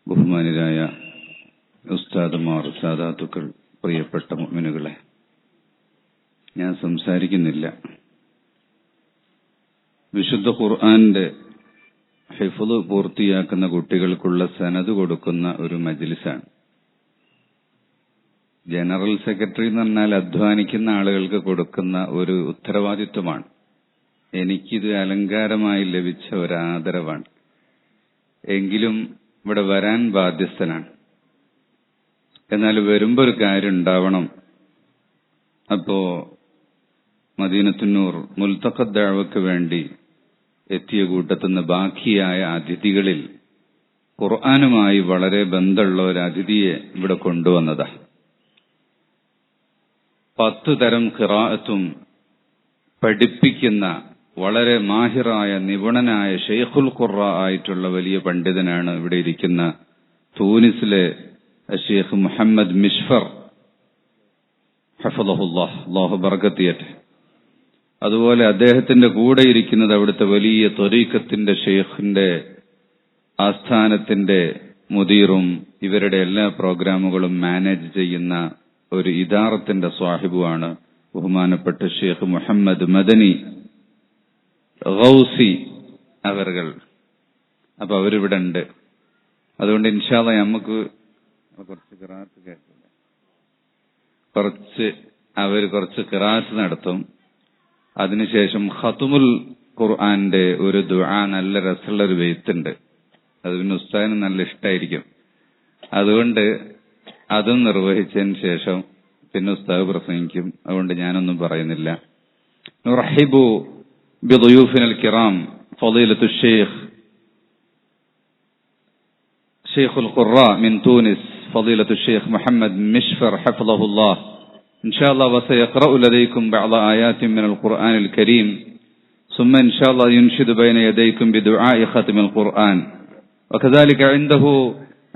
ബഹുമാനരായ ഉസ്താദുമാർ, സാദാത്തുക്കൾ, പ്രിയപ്പെട്ട മുഅ്മിനുകളെ, ഞാൻ സംസാരിക്കുന്നില്ല. വിശുദ്ധ ഖുർആന്റെ ഹിഫ്ള് പൂർത്തിയാക്കുന്ന കുട്ടികൾക്കുള്ള സനദ് കൊടുക്കുന്ന ഒരു മജ്ലിസാണ്. ജനറൽ സെക്രട്ടറി എന്ന് പറഞ്ഞാൽ അധ്വാനിക്കുന്ന ആളുകൾക്ക് കൊടുക്കുന്ന ഒരു ഉത്തരവാദിത്വമാണ്. എനിക്കിത് അലങ്കാരമായി ലഭിച്ച ഒരു ആദരവാണ്. എങ്കിലും ഇവിടെ വരാൻ ബാധ്യസ്ഥനാണ്. എന്നാൽ വരുമ്പോ ഒരു കാര്യം ഉണ്ടാവണം. അപ്പോ മദീനത്തുന്നൂർ മുൽത്തഖത്ത് ദഅവക്ക് വേണ്ടി എത്തിയ കൂട്ടത്തുനിന്ന് ബാക്കിയായ അതിഥികളിൽ ഖുർആനുമായി വളരെ ബന്ധമുള്ള ഒരു അതിഥിയെ ഇവിടെ കൊണ്ടുവന്നതാ. 10 തരം ഖിറാഅത്തും പഠിപ്പിക്കുന്ന വളരെ മാഹിറായ നിപുണനായ ഷെയ്ഖുൽ ഖുർആ ആയിട്ടുള്ള വലിയ പണ്ഡിതനാണ് ഇവിടെ ഇരിക്കുന്ന തൂനിസിലെ ഷെയ്ഖ് മുഹമ്മദ് മിഷ്ഫർ ഹഫളഹുല്ലാഹ്, അല്ലാഹു ബറകത്ത് ചെയ്യട്ടെ. അതുപോലെ അദ്ദേഹത്തിന്റെ കൂടെ ഇരിക്കുന്നത് അവിടുത്തെ വലിയ ത്വരീഖത്തിന്റെ ഷെയ്ഖിന്റെ ആസ്ഥാനത്തിന്റെ മുദീറും ഇവരുടെ എല്ലാ പ്രോഗ്രാമുകളും മാനേജ് ചെയ്യുന്ന ഒരു ഇദാറത്തിന്റെ സ്വാഹിബുമാണ് ബഹുമാനപ്പെട്ട ഷെയ്ഖ് മുഹമ്മദ് മദനി ഗൗസി അവർകൾ. അപ്പൊ അവരിവിടെ ഉണ്ട്. അതുകൊണ്ട് ഇൻഷാ അല്ലാഹ് നമുക്ക് കുറച്ച് ഖിറാഅത്ത് നടത്തും. അതിനുശേഷം ഖത്മുൽ ഖുർആന്റെ ഒരു ദുആ, നല്ല രസമുള്ള ഒരു ബെയ്ത്തുണ്ട്. അത് പിന്നെ ഉസ്താദിന് നല്ല ഇഷ്ടായിരിക്കും. അതുകൊണ്ട് അതും നിർവഹിച്ചതിന് ശേഷം പിന്നെ ഉസ്താദ് പ്രസംഗിക്കും. അതുകൊണ്ട് ഞാനൊന്നും പറയുന്നില്ല. നുറഹിബു ബിദുയൂഫിനൽ കിറാം ഫളീലത്തു ഷെയ്ഖുൽ ഖുർആ മിൻ തൂനിസ് ഫളീലത്തു ഷെയ്ഖ് മുഹമ്മദ് മിഷ്ഫർ ഹഫളഹുല്ലാഹ് إن شاء الله وسيقرأ لديكم بعض آيات من القرآن الكريم ثم إن شاء الله ينشد بين يديكم بدعاء ختم القرآن. وكذلك عنده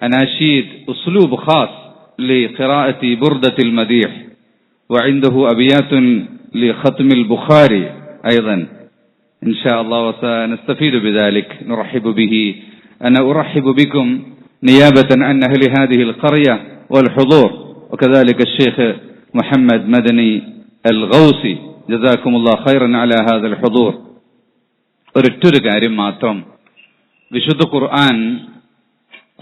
أناشيد أسلوب خاص لقراءة بردة المديح، وعنده أبيات لختم البخاري أيضا إن شاء الله، وسنستفيد بذلك. نرحب به. أنا أرحب بكم نيابة عن أهل هذه القرية والحضور، وكذلك الشيخ محمد مدني الغوسي جزاكم الله خيرا على هذا الحضور. ഒരൊറ്റൊരു കാര്യം മാത്രം, വിശുദ്ധ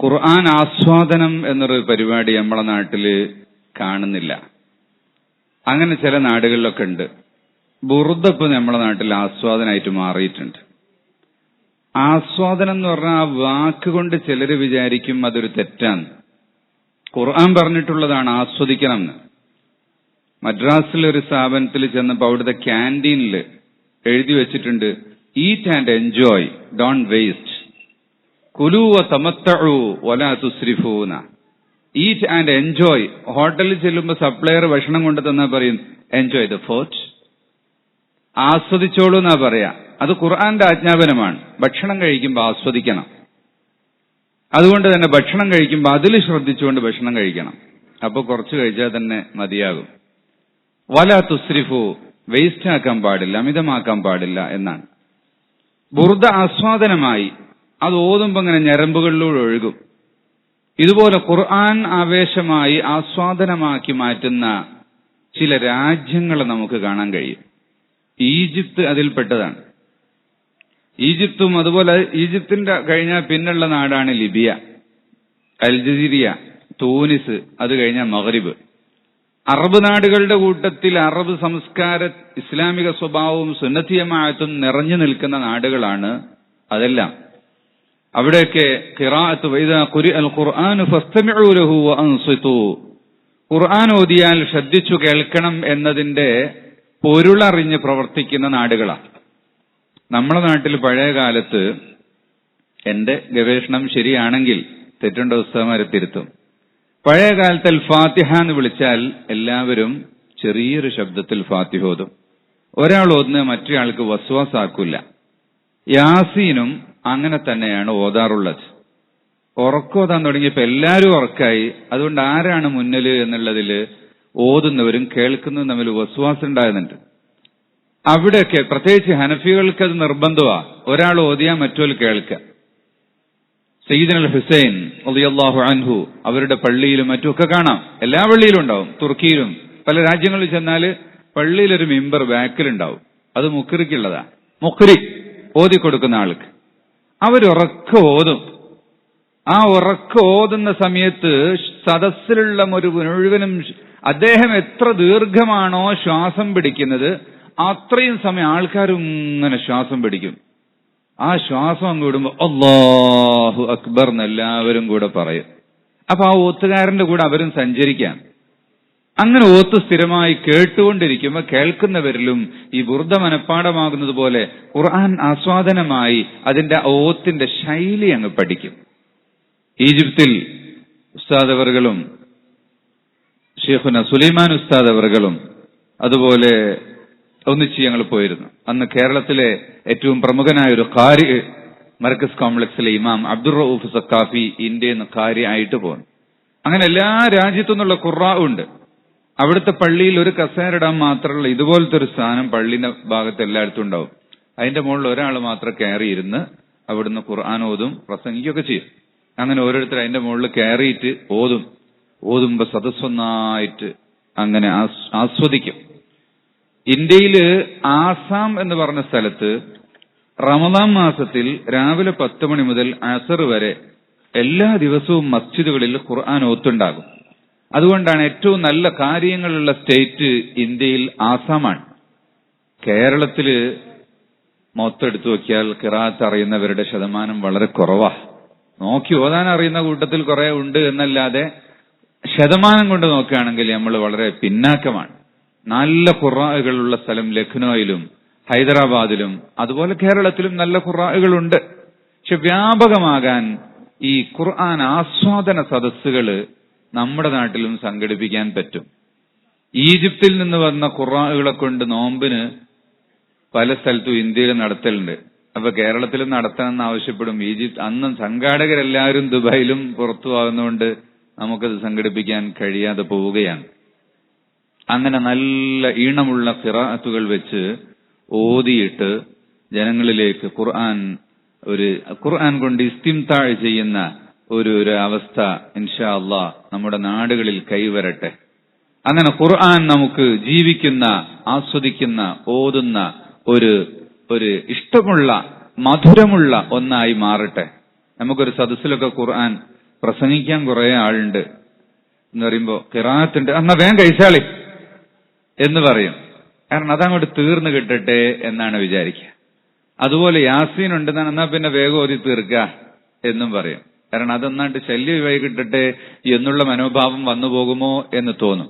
ഖുർആൻ ആസ്വാദനം എന്നൊരു പരിപാടി നമ്മളെ നാട്ടില് കാണുന്നില്ല. അങ്ങനെ ചില നാടുകളിലൊക്കെ ഉണ്ട്. ബുർദപ്പ് നമ്മളെ നാട്ടിൽ ആസ്വാദനമായിട്ട് മാറിയിട്ടുണ്ട്. ആസ്വാദനം എന്ന് പറഞ്ഞാൽ ആ വാക്കുകൊണ്ട് ചിലര് വിചാരിക്കും അതൊരു തെറ്റാണ്. ഖുർആൻ പറഞ്ഞിട്ടുള്ളതാണ് ആസ്വദിക്കണം എന്ന്. മദ്രാസിലെ ഒരു സ്ഥാപനത്തിൽ ചെന്നപ്പോൾ അവിടുത്തെ ക്യാൻറ്റീനിൽ എഴുതി വെച്ചിട്ടുണ്ട്, eat and enjoy, don't waste. കുലു വ തമത്തഉ വലാ തുസ്രിഫൂന. Eat and enjoy. ഹോട്ടലിൽ ചെല്ലുമ്പോൾ സപ്ലയർ ഭക്ഷണം കൊണ്ടു തന്നാ പറയും എൻജോയ് ദ ഫുഡ്, ആസ്വദിച്ചോളൂ എന്നാ പറയാ. അത് ഖുർആന്റെ ആജ്ഞാപനമാണ്. ഭക്ഷണം കഴിക്കുമ്പോൾ ആസ്വദിക്കണം. അതുകൊണ്ട് തന്നെ ഭക്ഷണം കഴിക്കുമ്പോൾ അതിൽ ശ്രദ്ധിച്ചുകൊണ്ട് ഭക്ഷണം കഴിക്കണം. അപ്പൊ കുറച്ച് കഴിച്ചാൽ തന്നെ മതിയാകും. വലാ തുസ്രിഫു, വേസ്റ്റ് ആക്കാൻ പാടില്ല, അമിതമാക്കാൻ പാടില്ല എന്നാണ്. ബുർദ ആസ്വാദനമായി അത് ഓതുമ്പോ ഇങ്ങനെ ഞരമ്പുകളിലൂടെ ഒഴുകും. ഇതുപോലെ ഖുർആൻ ആവേശമായി ആസ്വാദനമാക്കി മാറ്റുന്ന ചില രാജ്യങ്ങളെ നമുക്ക് കാണാൻ കഴിയും. ഈജിപ്ത് അതിൽപ്പെട്ടതാണ്. ഈജിപ്തും അതുപോലെ ഈജിപ്തിന്റെ കഴിഞ്ഞാൽ പിന്നുള്ള നാടാണ് ലിബിയ, അൽജസീരിയ, തൂനിസ്, അത് കഴിഞ്ഞാൽ മഗ്രിബ്. അറബ് നാടുകളുടെ കൂട്ടത്തിൽ അറബ് സംസ്കാര, ഇസ്ലാമിക സ്വഭാവവും സുന്നത്തിയമായത്തും നിറഞ്ഞു നിൽക്കുന്ന നാടുകളാണ് അതെല്ലാം. അവിടെയൊക്കെ ഖിറാഅത്ത് വഇദാ ഖുരിഅൽ ഖുർആനു ഫസ്തമിഉ ലഹു വഅൻസിതു, ഖുർആൻ ഓതിയാൽ ശ്രദ്ധിച്ചു കേൾക്കണം എന്നതിന്റെ പൊരുളറിഞ്ഞ് പ്രവർത്തിക്കുന്ന നാടുകളാണ്. നമ്മുടെ നാട്ടിൽ പഴയ കാലത്ത്, എന്റെ ഗവേഷണം ശരിയാണെങ്കിൽ തെറ്റുണ്ട ഉസ്താദുമാരെ തിരുത്തും, പഴയ കാലത്ത് അൽ ഫാത്തിഹ എന്ന് വിളിച്ചാൽ എല്ലാവരും ചെറിയൊരു ശബ്ദത്തിൽ ഫാത്തിഹ ഓതും. ഒരാൾ ഓതുന്നത് മറ്റൊരാൾക്ക് വസ്വാസാക്കില്ല. യാസീനും അങ്ങനെ തന്നെയാണ് ഓതാറുള്ളത്. ഉറക്കോതാൻ തുടങ്ങിയപ്പോ എല്ലാവരും ഉറക്കായി. അതുകൊണ്ട് ആരാണ് മുന്നില് എന്നുള്ളതിൽ ഓതുന്നവരും കേൾക്കുന്നതും തമ്മിൽ വസ്വാസം ഉണ്ടാകുന്നുണ്ട്. അവിടെയൊക്കെ പ്രത്യേകിച്ച് ഹനഫികൾക്ക് അത് നിർബന്ധമാ, ഒരാൾ ഓതിയാൽ മറ്റൊരു കേൾക്കുക. സയ്യിദുൽ ഹുസൈൻ റളിയല്ലാഹു അൻഹു അവരുടെ പള്ളിയിലും മറ്റുമൊക്കെ കാണാം. എല്ലാ പള്ളിയിലും ഉണ്ടാവും. തുർക്കിയിലും പല രാജ്യങ്ങളിൽ ചെന്നാല് പള്ളിയിലൊരു മിമ്പർ ബാക്കിലുണ്ടാവും. അത് മുഖ്രിക്കുള്ളതാ. മുഖ്രി ഓതി കൊടുക്കുന്ന ആൾക്ക് അവരുറക്ക ഓതും. ആ ഉറക്ക ഓതുന്ന സമയത്ത് സദസ്സിലുള്ള ഒരു മുഴുവനും അദ്ദേഹം എത്ര ദീർഘമാണോ ശ്വാസം പിടിക്കുന്നത് അത്രയും സമയം ആൾക്കാരും ഇങ്ങനെ ശ്വാസം പിടിക്കും. ആ ശ്വാസം അങ്ങ് വിടുമ്പോ അല്ലാഹു അക്ബർ എന്ന് എല്ലാവരും കൂടെ പറയും. അപ്പൊ ആ ഓത്തുകാരന്റെ കൂടെ അവരും സഞ്ചരിക്കാം. അങ്ങനെ ഓത്ത് സ്ഥിരമായി കേട്ടുകൊണ്ടിരിക്കുമ്പോൾ കേൾക്കുന്നവരിലും ഈ ബുർദ മനഃപ്പാടമാകുന്നത് പോലെ ഖുർആൻ ആസ്വാദനമായി അതിന്റെ ഓത്തിന്റെ ശൈലി അങ്ങ് പഠിക്കും. ഈജിപ്തിൽ ഉസ്താദ് അവറുകളും ഷെയ്ഖുന സുലൈമാൻ ഉസ്താദ് അവറുകളും അതുപോലെ ഒന്നിച്ച് ഞങ്ങൾ പോയിരുന്നു. അന്ന് കേരളത്തിലെ ഏറ്റവും പ്രമുഖനായ ഒരു ഖാരി മർക്കസ് കോംപ്ലക്സിലെ ഇമാം അബ്ദുർ റഊഫ് സഖാഫി ഇന്ത്യയിൽ നിന്ന് ഖാരി ആയിട്ട് പോകുന്നു. അങ്ങനെ എല്ലാ രാജ്യത്തു നിന്നുള്ള ഖുർആ ഉണ്ട്. അവിടുത്തെ പള്ളിയിൽ ഒരു കസേരയിടാൻ മാത്രമുള്ള ഇതുപോലത്തെ ഒരു സ്ഥാനം പള്ളിന്റെ ഭാഗത്ത് എല്ലായിടത്തും ഉണ്ടാവും. അതിന്റെ മുകളിൽ ഒരാൾ മാത്രം കയറിയിരുന്ന് അവിടുന്ന് ഖുർആൻ ഓതും പ്രസംഗിക്കുകയൊക്കെ ചെയ്യും. അങ്ങനെ ഓരോരുത്തർ അതിന്റെ മുകളിൽ കയറിയിട്ട് ഓതുമ്പോ സദസ്സൊന്നായിട്ട് അങ്ങനെ ആസ്വദിക്കും. ഇന്ത്യയില് ആസാം എന്ന് പറഞ്ഞ സ്ഥലത്ത് റമദാൻ മാസത്തിൽ രാവിലെ 10 മണി മുതൽ അസർ വരെ എല്ലാ ദിവസവും മസ്ജിദുകളിൽ ഖുർആൻ ഓത്തുണ്ടാകും. അതുകൊണ്ടാണ് ഏറ്റവും നല്ല കാര്യങ്ങളുള്ള സ്റ്റേറ്റ് ഇന്ത്യയിൽ ആസാമാണ്. കേരളത്തില് മൊത്തെടുത്തു നോക്കിയാൽ ഖിറാഅത്ത് അറിയുന്നവരുടെ ശതമാനം വളരെ കുറവാ. നോക്കി ഓതാൻ അറിയുന്ന കൂട്ടത്തിൽ കുറെ ഉണ്ട് എന്നല്ലാതെ ശതമാനം കൊണ്ട് നോക്കുകയാണെങ്കിൽ നമ്മൾ വളരെ പിന്നാക്കമാണ്. നല്ല ഖുർആകളുള്ള സ്ഥലം ലഖ്നൌയിലും ഹൈദരാബാദിലും അതുപോലെ കേരളത്തിലും നല്ല ഖുർആകളുണ്ട്. പക്ഷെ വ്യാപകമാകാൻ ഈ ഖുർആൻ ആസ്വാദന സദസ്സുകള് നമ്മുടെ നാട്ടിലും സംഘടിപ്പിക്കാൻ പറ്റും. ഈജിപ്തിൽ നിന്ന് വന്ന ഖുർആകളെ കൊണ്ട് നോമ്പിന് പല സ്ഥലത്തും ഇന്ത്യയിൽ നടത്തലുണ്ട്. അപ്പൊ കേരളത്തിലും നടത്തണമെന്ന് ആവശ്യപ്പെടും. ഈജിപ്ത് അന്നും സംഘാടകരെല്ലാവരും ദുബായിലും പുറത്തു ആകുന്നതുകൊണ്ട് നമുക്കത് സംഘടിപ്പിക്കാൻ കഴിയാതെ പോവുകയാണ്. അങ്ങനെ നല്ല ഈണമുള്ള ഖിറാഅത്തുകൾ വെച്ച് ഓതിയിട്ട് ജനങ്ങളിലേക്ക് ഖുർആൻ കൊണ്ട് ഇസ്തിംതാ ചെയ്യുന്ന ഒരു അവസ്ഥ ഇൻഷാ അല്ലാഹ് നമ്മുടെ നാടുകളിൽ കൈവരട്ടെ. അങ്ങനെ ഖുർആൻ നമുക്ക് ജീവിക്കുന്ന, ആസ്വദിക്കുന്ന, ഓതുന്ന ഒരു ഇഷ്ടമുള്ള മധുരമുള്ള ഒന്നായി മാറട്ടെ. നമുക്കൊരു സദസ്സിലൊക്കെ ഖുർആൻ പ്രസംഗിക്കാൻ കുറെ ആളുണ്ട് എന്ന് പറയുമ്പോ ഖിറാഅത്തുണ്ട് എന്നാ വേഗം കഴിച്ചാളി എന്ന് പറയും. കാരണം അതങ്ങോട്ട് തീർന്നു കിട്ടട്ടെ എന്നാണ് വിചാരിക്കുക. അതുപോലെ യാസീൻ ഉണ്ടെന്നാണ് എന്നാ പിന്നെ വേഗം ഓതി തീർക്കുക എന്നും പറയും. കാരണം അതൊന്നാണ്ട് ശല്യമായി കിട്ടട്ടെ എന്നുള്ള മനോഭാവം വന്നു പോകുമോ എന്ന് തോന്നും.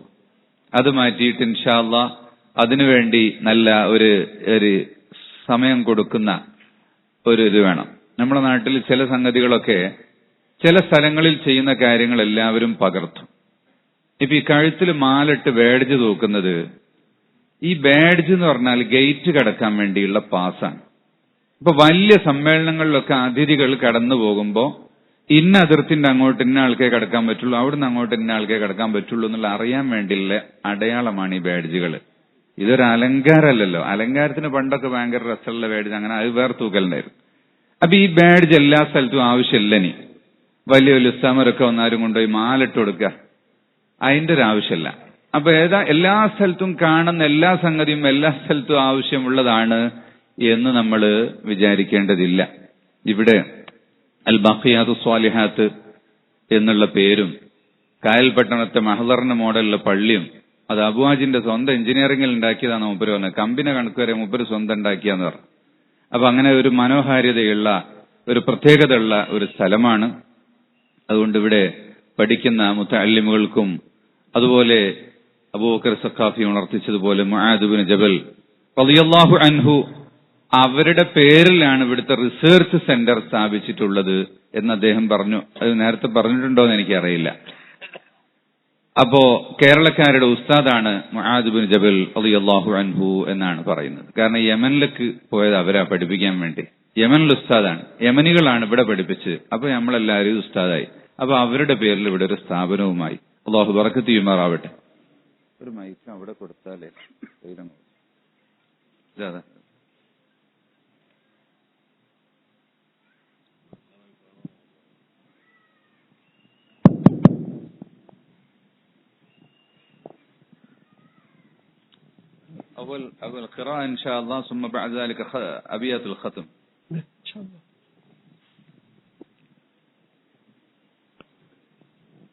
അത് മാറ്റിയിട്ട് ഇൻഷാ അല്ലാഹ് അതിനുവേണ്ടി നല്ല ഒരു സമയം കൊടുക്കുന്ന ഇത് വേണം. നമ്മുടെ നാട്ടിൽ ചില സംഗതികളൊക്കെ ചില സ്ഥലങ്ങളിൽ ചെയ്യുന്ന കാര്യങ്ങൾ എല്ലാവരും പകർത്തും. ഇപ്പൊ ഈ കഴുത്തിൽ മാലിട്ട് ബാഡ്ജ് തൂക്കുന്നത്, ഈ ബാഡ്ജ് എന്ന് പറഞ്ഞാൽ ഗേറ്റ് കടക്കാൻ വേണ്ടിയുള്ള പാസ്സാണ്. ഇപ്പൊ വലിയ സമ്മേളനങ്ങളിലൊക്കെ അതിഥികൾ കടന്നു പോകുമ്പോ ഇന്ന അതിർത്തിന്റെ അങ്ങോട്ട് ഇന്ന ആൾക്കേ കടക്കാൻ പറ്റുള്ളൂ, അവിടുന്ന് അങ്ങോട്ട് ഇന്ന ആൾക്കേ കടക്കാൻ പറ്റുള്ളൂ എന്നുള്ള അറിയാൻ വേണ്ടിയുള്ള അടയാളമാണ് ഈ ബാഡ്ജുകൾ. ഇതൊരു അലങ്കാരമല്ലല്ലോ. അലങ്കാരത്തിന് പണ്ടൊക്കെ ഭയങ്കര രസമുള്ള ബാഡ്ജ്, അങ്ങനെ അത് വേറെ തൂക്കലുണ്ടായിരുന്നു. അപ്പൊ ഈ ബാഡ്ജ് എല്ലാ സ്ഥലത്തും ആവശ്യമില്ല. ഇനി വലിയ വലിയ ഉസ്താമരൊക്കെ വന്നാലും കൊണ്ടുപോയി മാലിട്ട് കൊടുക്കുക, അതിന്റെ ഒരു ആവശ്യമില്ല. അപ്പൊ എല്ലാ സ്ഥലത്തും കാണുന്ന എല്ലാ സംഗതിയും എല്ലാ സ്ഥലത്തും ആവശ്യമുള്ളതാണ് എന്ന് നമ്മൾ വിചാരിക്കേണ്ടതില്ല. ഇവിടെ അൽ ബഖിയാത്തു സ്വാലിഹാത്ത് എന്നുള്ള പേരും കായൽപട്ടണത്തെ മഹദറിന്റെ മോഡലിലെ പള്ളിയും അത് അബുവാജിന്റെ സ്വന്തം എഞ്ചിനീയറിംഗിൽ ഉണ്ടാക്കിയതാണ് മൂപ്പര് പറഞ്ഞത്. കമ്പിനെ കണക്ക് വരെ മൂപ്പര് സ്വന്തം ഉണ്ടാക്കിയാന്ന് പറഞ്ഞു. അപ്പൊ അങ്ങനെ ഒരു മനോഹാരിതയുള്ള ഒരു പ്രത്യേകതയുള്ള ഒരു സ്ഥലമാണ്. അതുകൊണ്ട് ഇവിടെ പഠിക്കുന്ന മുതഅല്ലിമുകൾക്കും അതുപോലെ അബൂബക്കർ സഖാഫി ഉണർത്തിച്ചതുപോലെ മുആദ് ഇബ്നു ജബൽ റളിയല്ലാഹു അൻഹു അവരുടെ പേരിലാണ് ഇവിടുത്തെ റിസർച്ച് സെന്റർ സ്ഥാപിച്ചിട്ടുള്ളത് എന്ന് അദ്ദേഹം പറഞ്ഞു. അത് നേരത്തെ പറഞ്ഞിട്ടുണ്ടോ എന്ന് എനിക്കറിയില്ല. അപ്പോ കേരളക്കാരുടെ ഉസ്താദാണ് മുആദ് ഇബ്നു ജബൽ റളിയല്ലാഹു അൻഹു എന്നാണ് പറയുന്നത്. കാരണം യമനിലേക്ക് പോയത് അവരാ പഠിപ്പിക്കാൻ വേണ്ടി. യമനിൽ ഉസ്താദാണ്, യമനികളാണ് ഇവിടെ പഠിപ്പിച്ച്. അപ്പൊ നമ്മളെല്ലാവരും ഉസ്താദായി. അപ്പൊ അവരുടെ പേരിൽ ഇവിടെ ഒരു സ്ഥാപനവുമായി. അല്ലാഹു ബറക്കത്ത് ചെയ്യുമാറാവട്ടെ. ഒരു മൈക്ക് അവിടെ കൊടുത്താലേ أول القراءة إن شاء الله، ثم بعد ذلك أبيات الختم إن شاء الله.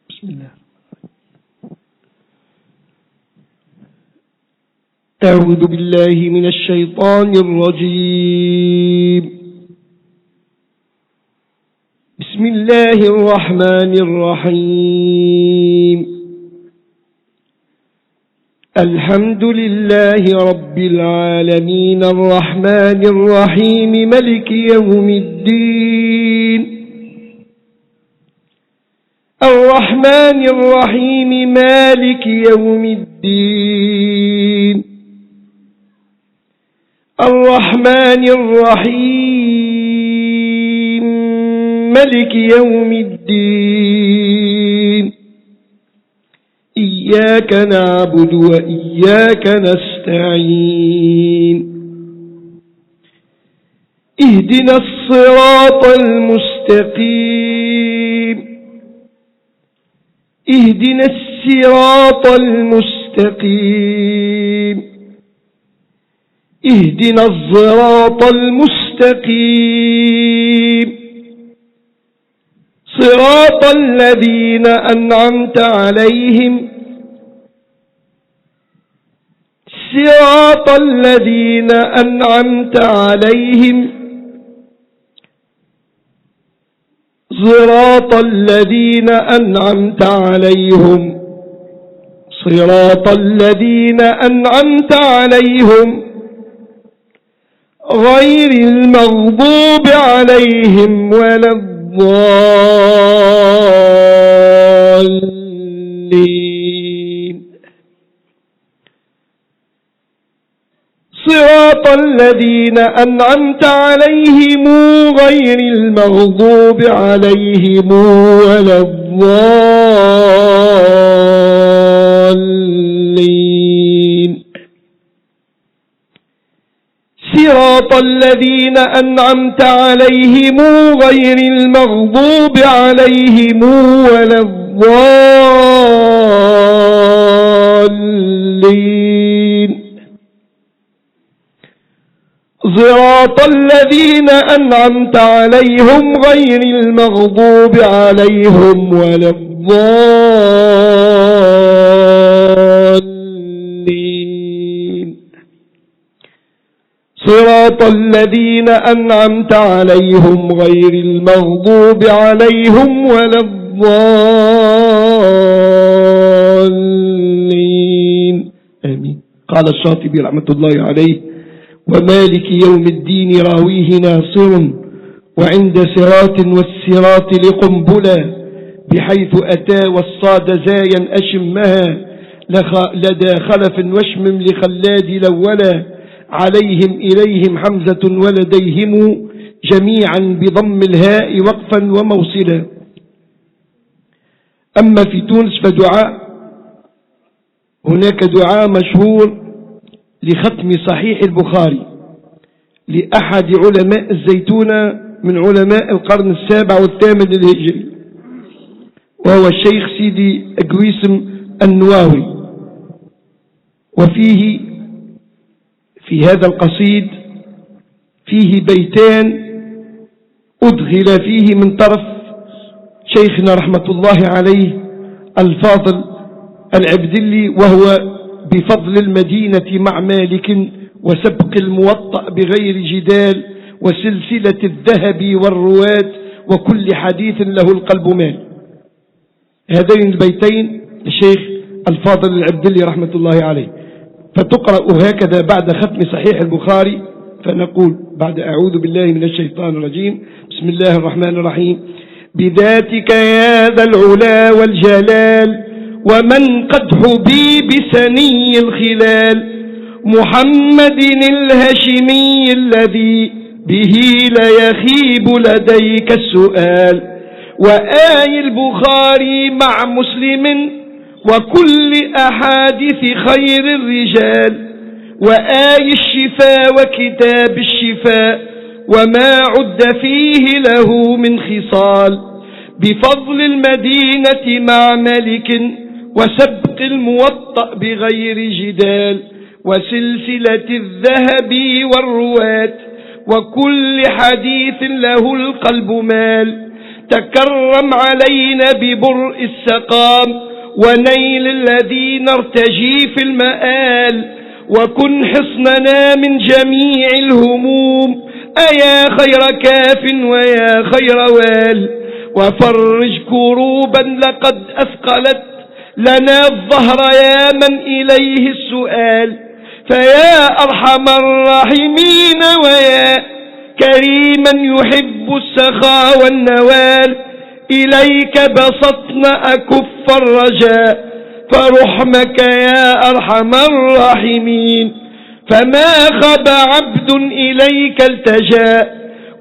بسم الله. أعوذ بالله من الشيطان الرجيم. بسم الله الرحمن الرحيم. الحمد لله رب العالمين الرحمن الرحيم ملك يوم الدين. الرحمن الرحيم مالك يوم الدين. الرحمن الرحيم ملك يوم الدين. إياك نعبد وإياك نستعين. اهدنا الصراط المستقيم. اهدنا الصراط المستقيم. اهدنا الصراط المستقيم. صراط الذين أنعمت عليهم. صراط الذين أنعمت عليهم. صراط الذين أنعمت عليهم. صراط الذين أنعمت عليهم غير المغضوب عليهم ولا الضالين. صراط الذين أنعمت عليهم غير المغضوب عليهم ولا الضالين. صراط الذين أنعمت عليهم غير المغضوب عليهم ولا الضالين. صراط الذين أنعمت عليهم غير المغضوب عليهم ولا الضالين. صراط الذين أنعمت عليهم غير المغضوب عليهم ولا الضالين. آمين. قال الشاطبي رحمة الله عليه: ومالك يوم الدين راويه ناصر، وعند صراط والصراط لقنبلا، بحيث أتى والصاد زايا أشمها، لدى خلف وشمم لخلاد لولا، عليهم إليهم حمزة ولديهم جميعا بضم الهاء وقفا وموصلا. أما في تونس فدعاء، هناك دعاء مشهور لختم صحيح البخاري لأحد علماء الزيتونة من علماء القرن السابع والثامن الهجري، وهو الشيخ سيدي أقويسم النواوي. وفيه في هذا القصيد فيه بيتان أدخل فيه من طرف شيخنا رحمة الله عليه الفاضل العبدلي، وهو بفضل المدينة مع مالك وسبق الموطأ بغير جدال وسلسلة الذهب والرواة وكل حديث له القلب مال. هذين البيتين الشيخ الفاضل العبدلي رحمة الله عليه. فتقرأ هكذا بعد ختم صحيح البخاري، فنقول بعد أعوذ بالله من الشيطان الرجيم: بسم الله الرحمن الرحيم. بذاتك يا ذا العلا والجلال، ومن قد حبي بسني الخلال، محمد الهاشمي الذي به لا يخيب لديك السؤال، وآي البخاري مع مسلم وكل أحاديث خير الرجال، وآي الشفاء وكتاب الشفاء وما عد فيه له من خصال، بفضل المدينة مع ملك وسبق الموطأ بغير جدال، وسلسلة الذهب والرواة وكل حديث له القلب مال. تكرم علينا ببرء السقام ونيل الذي نرتجي في المآل، وكن حصننا من جميع الهموم أيا خير كاف ويا خير وال. وفرج كروبا لقد أثقلت لنا الظهر يا من إليه السؤال، فيا أرحم الراحمين ويا كريما يحب السخاء والنوال، إليك بسطنا أكف الرجاء فرحمك يا أرحم الراحمين. فما خاب عبد إليك التجا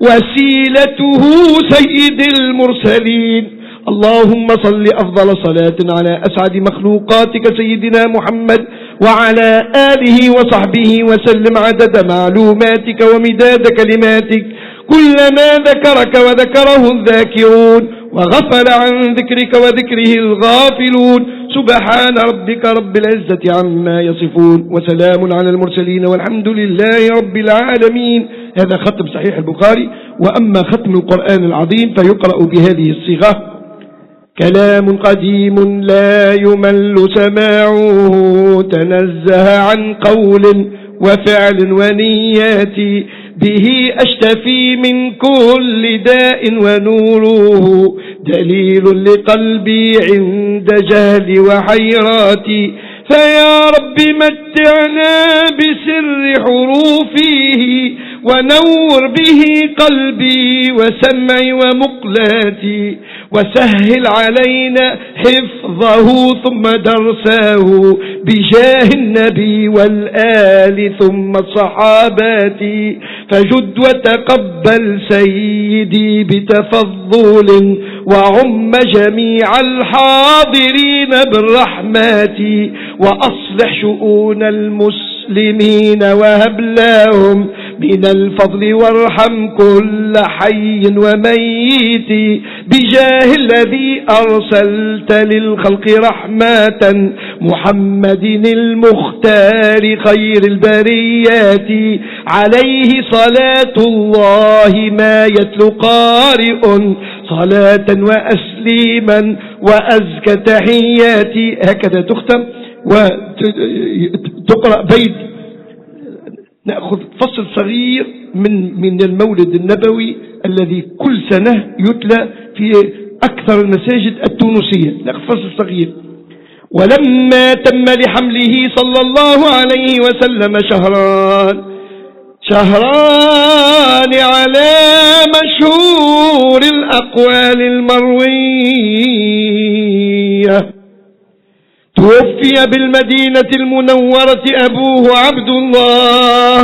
وسيلته سيد المرسلين. اللهم صل أفضل صلاة على أسعد مخلوقاتك سيدنا محمد وعلى آله وصحبه وسلم عدد معلوماتك ومداد كلماتك، كلما ذكرك وذكره الذاكرون وغفل عن ذكرك وذكره الغافلون. سبحان ربك رب العزة عما يصفون وسلام على المرسلين والحمد لله رب العالمين. هذا ختم صحيح البخاري. وأما ختم القرآن العظيم فيقرأ بهذه الصيغة: كلام قديم لا يمل سماعه، تنزه عن قول وفعل ونيات، به أشتفي من كل داء ونوره دليل لقلبي عند جهل وحيراتي. فيا رب متعنا بسر حروفه ونور به قلبي وسمعي ومقلاتي، وسهل علينا حفظه ثم درسه بجاه النبي والآل ثم الصحابات. فجد وتقبل سيدي بتفضل وعم جميع الحاضرين بالرحمات، وأصلح شؤون المسلمين وهب لهم من الفضل وارحم كل حي وميت، بجاه الذي أرسلت للخلق رحمة محمد المختار خير البريات. عليه صلاة الله ما يتلو قارئ صلاة وأسليما وأزكى تحياتي. هكذا تختم وتقرأ بيت. نأخذ فصل صغير من المولد النبوي الذي كل سنة يتلى في أكثر المساجد التونسية. نأخذ فصل صغير. ولما تم لحمله صلى الله عليه وسلم شهران على مشهور الأقوال المروية، توفي بالمدينة المنورة أبوه عبد الله،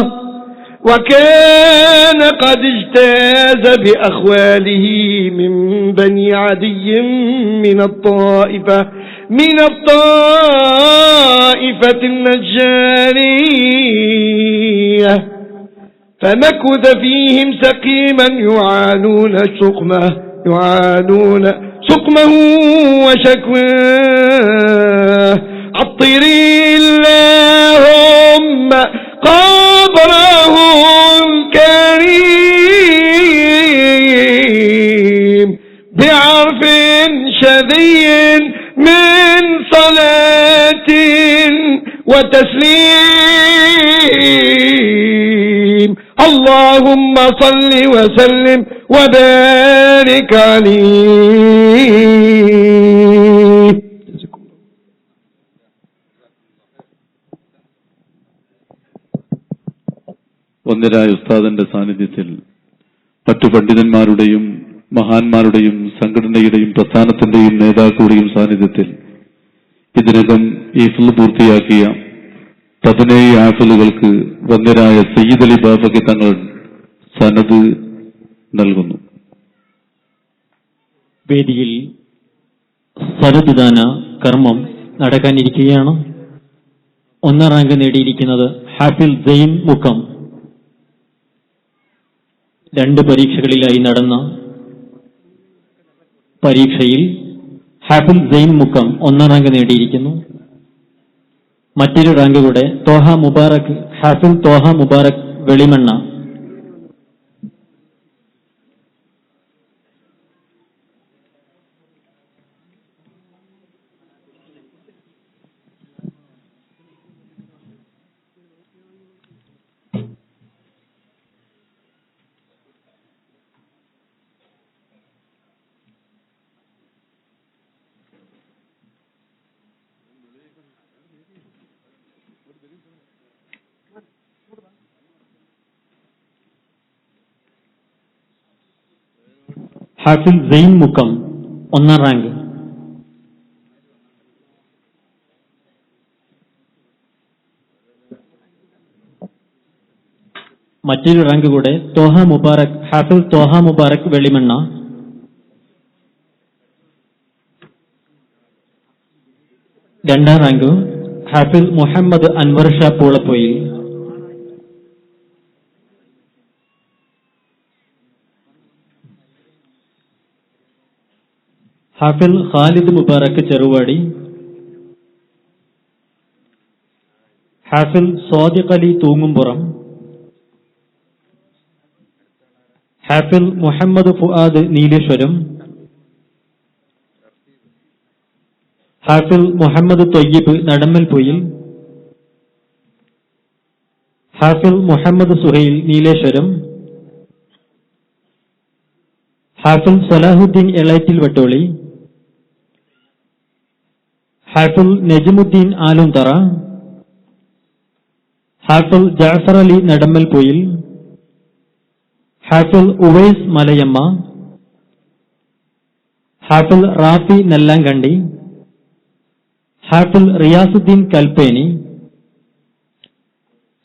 وكان قد اجتاز بأخواله من بني عدي من الطائفة النجارية، فمكث فيهم سقيما يعانون سقمه وشكواه. عطري اللهم قبره الكريم بعرف شذي من صلاة وتسليم. اللهم صل وسلم وبارك عليه. വന്ദരായ ഉസ്താദിന്റെ സാന്നിധ്യത്തിൽ മറ്റു പണ്ഡിതന്മാരുടെയും മഹാന്മാരുടെയും സംഘടനയുടെയും പ്രസ്ഥാനത്തിന്റെയും നേതാക്കളുടെയും സാന്നിധ്യത്തിൽ ഇതിനകം ഈ ഹിഫ്ള് പൂർത്തിയാക്കിയ 17 ഹാഫിളുകൾക്ക് വന്ദരായ സയ്യിദ് അലി ബാഫക്കി തങ്ങൾ സനദ് നൽകുന്നു. വേദിയിൽ സനദ് ദാന കർമ്മം നടക്കാനിരിക്കുകയാണ്. 1ാം റാങ്ക് നേടിയിരിക്കുന്നത് ഹാഫിൽ സൈൻ മുക്കം. 2 പരീക്ഷകളിലായി നടന്ന പരീക്ഷയിൽ ഹാഫിൽ സൈൻ മുക്കം 1ാം റാങ്ക് നേടിയിരിക്കുന്നു. മറ്റൊരു റാങ്ക് കൂടെ തോഹ മുബാറക്, ഹാഫിൽ തോഹ മുബാറക് വെളിമണ്ണ. ഹാഫിൽ സെയിൻ മുക്കം 1ാം റാങ്ക്. മറ്റൊരു റാങ്ക് കൂടെ തോഹ മുബാറക്, ഹാഫിൽ തോഹ മുബാറക് വെളിമണ്ണ. രണ്ടാം റാങ്ക് ഹാഫിൽ മുഹമ്മദ് അൻവർ ഷാ പൂളപ്പൊയിൽ. ഹാഫിൽ ഖാലിദ് മുബാറക് ചെറുവാടി. ഹാഫിൽ സ്വാദിഖ് അലി തൂങ്ങുംപുറം. ഹാഫിൽ മുഹമ്മദ് ഫുആദ് നീലേശ്വരം. ഹാഫിൽ മുഹമ്മദ് തൊയ്യിബ് നടമ്മൽപൊയിൽ. ഹാഫിൽ മുഹമ്മദ് സുഹൈൽ നീലേശ്വരം. ഹാഫിൽ സലാഹുദ്ദീൻ എളയറ്റിൽ വട്ടോളി. ഹാഫിൽ നജ്മുദ്ദീൻ ആലുംതറ. ഹാഫിൽ ജഅഫർ അലി നടമ്മൽപൊയിൽ. ഹാഫിൽ ഉവൈസ് മലയമ്മ. ഹാഫിൽ റാഫി നെല്ലാങ്കണ്ടി. ഹാഫിൽ റിയാസുദ്ദീൻ കൽപ്പേനി.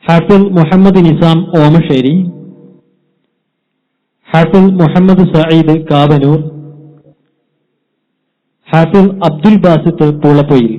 ഹാഫിൽ മുഹമ്മദ് നിസാം ഓമശ്ശേരി. ഹാഫിൽ മുഹമ്മദ് സഈദ് കാവനൂർ. ഹാഫിൽ അബ്ദുൽ ബാസിത്ത് പൂളപ്പൊയിൽ.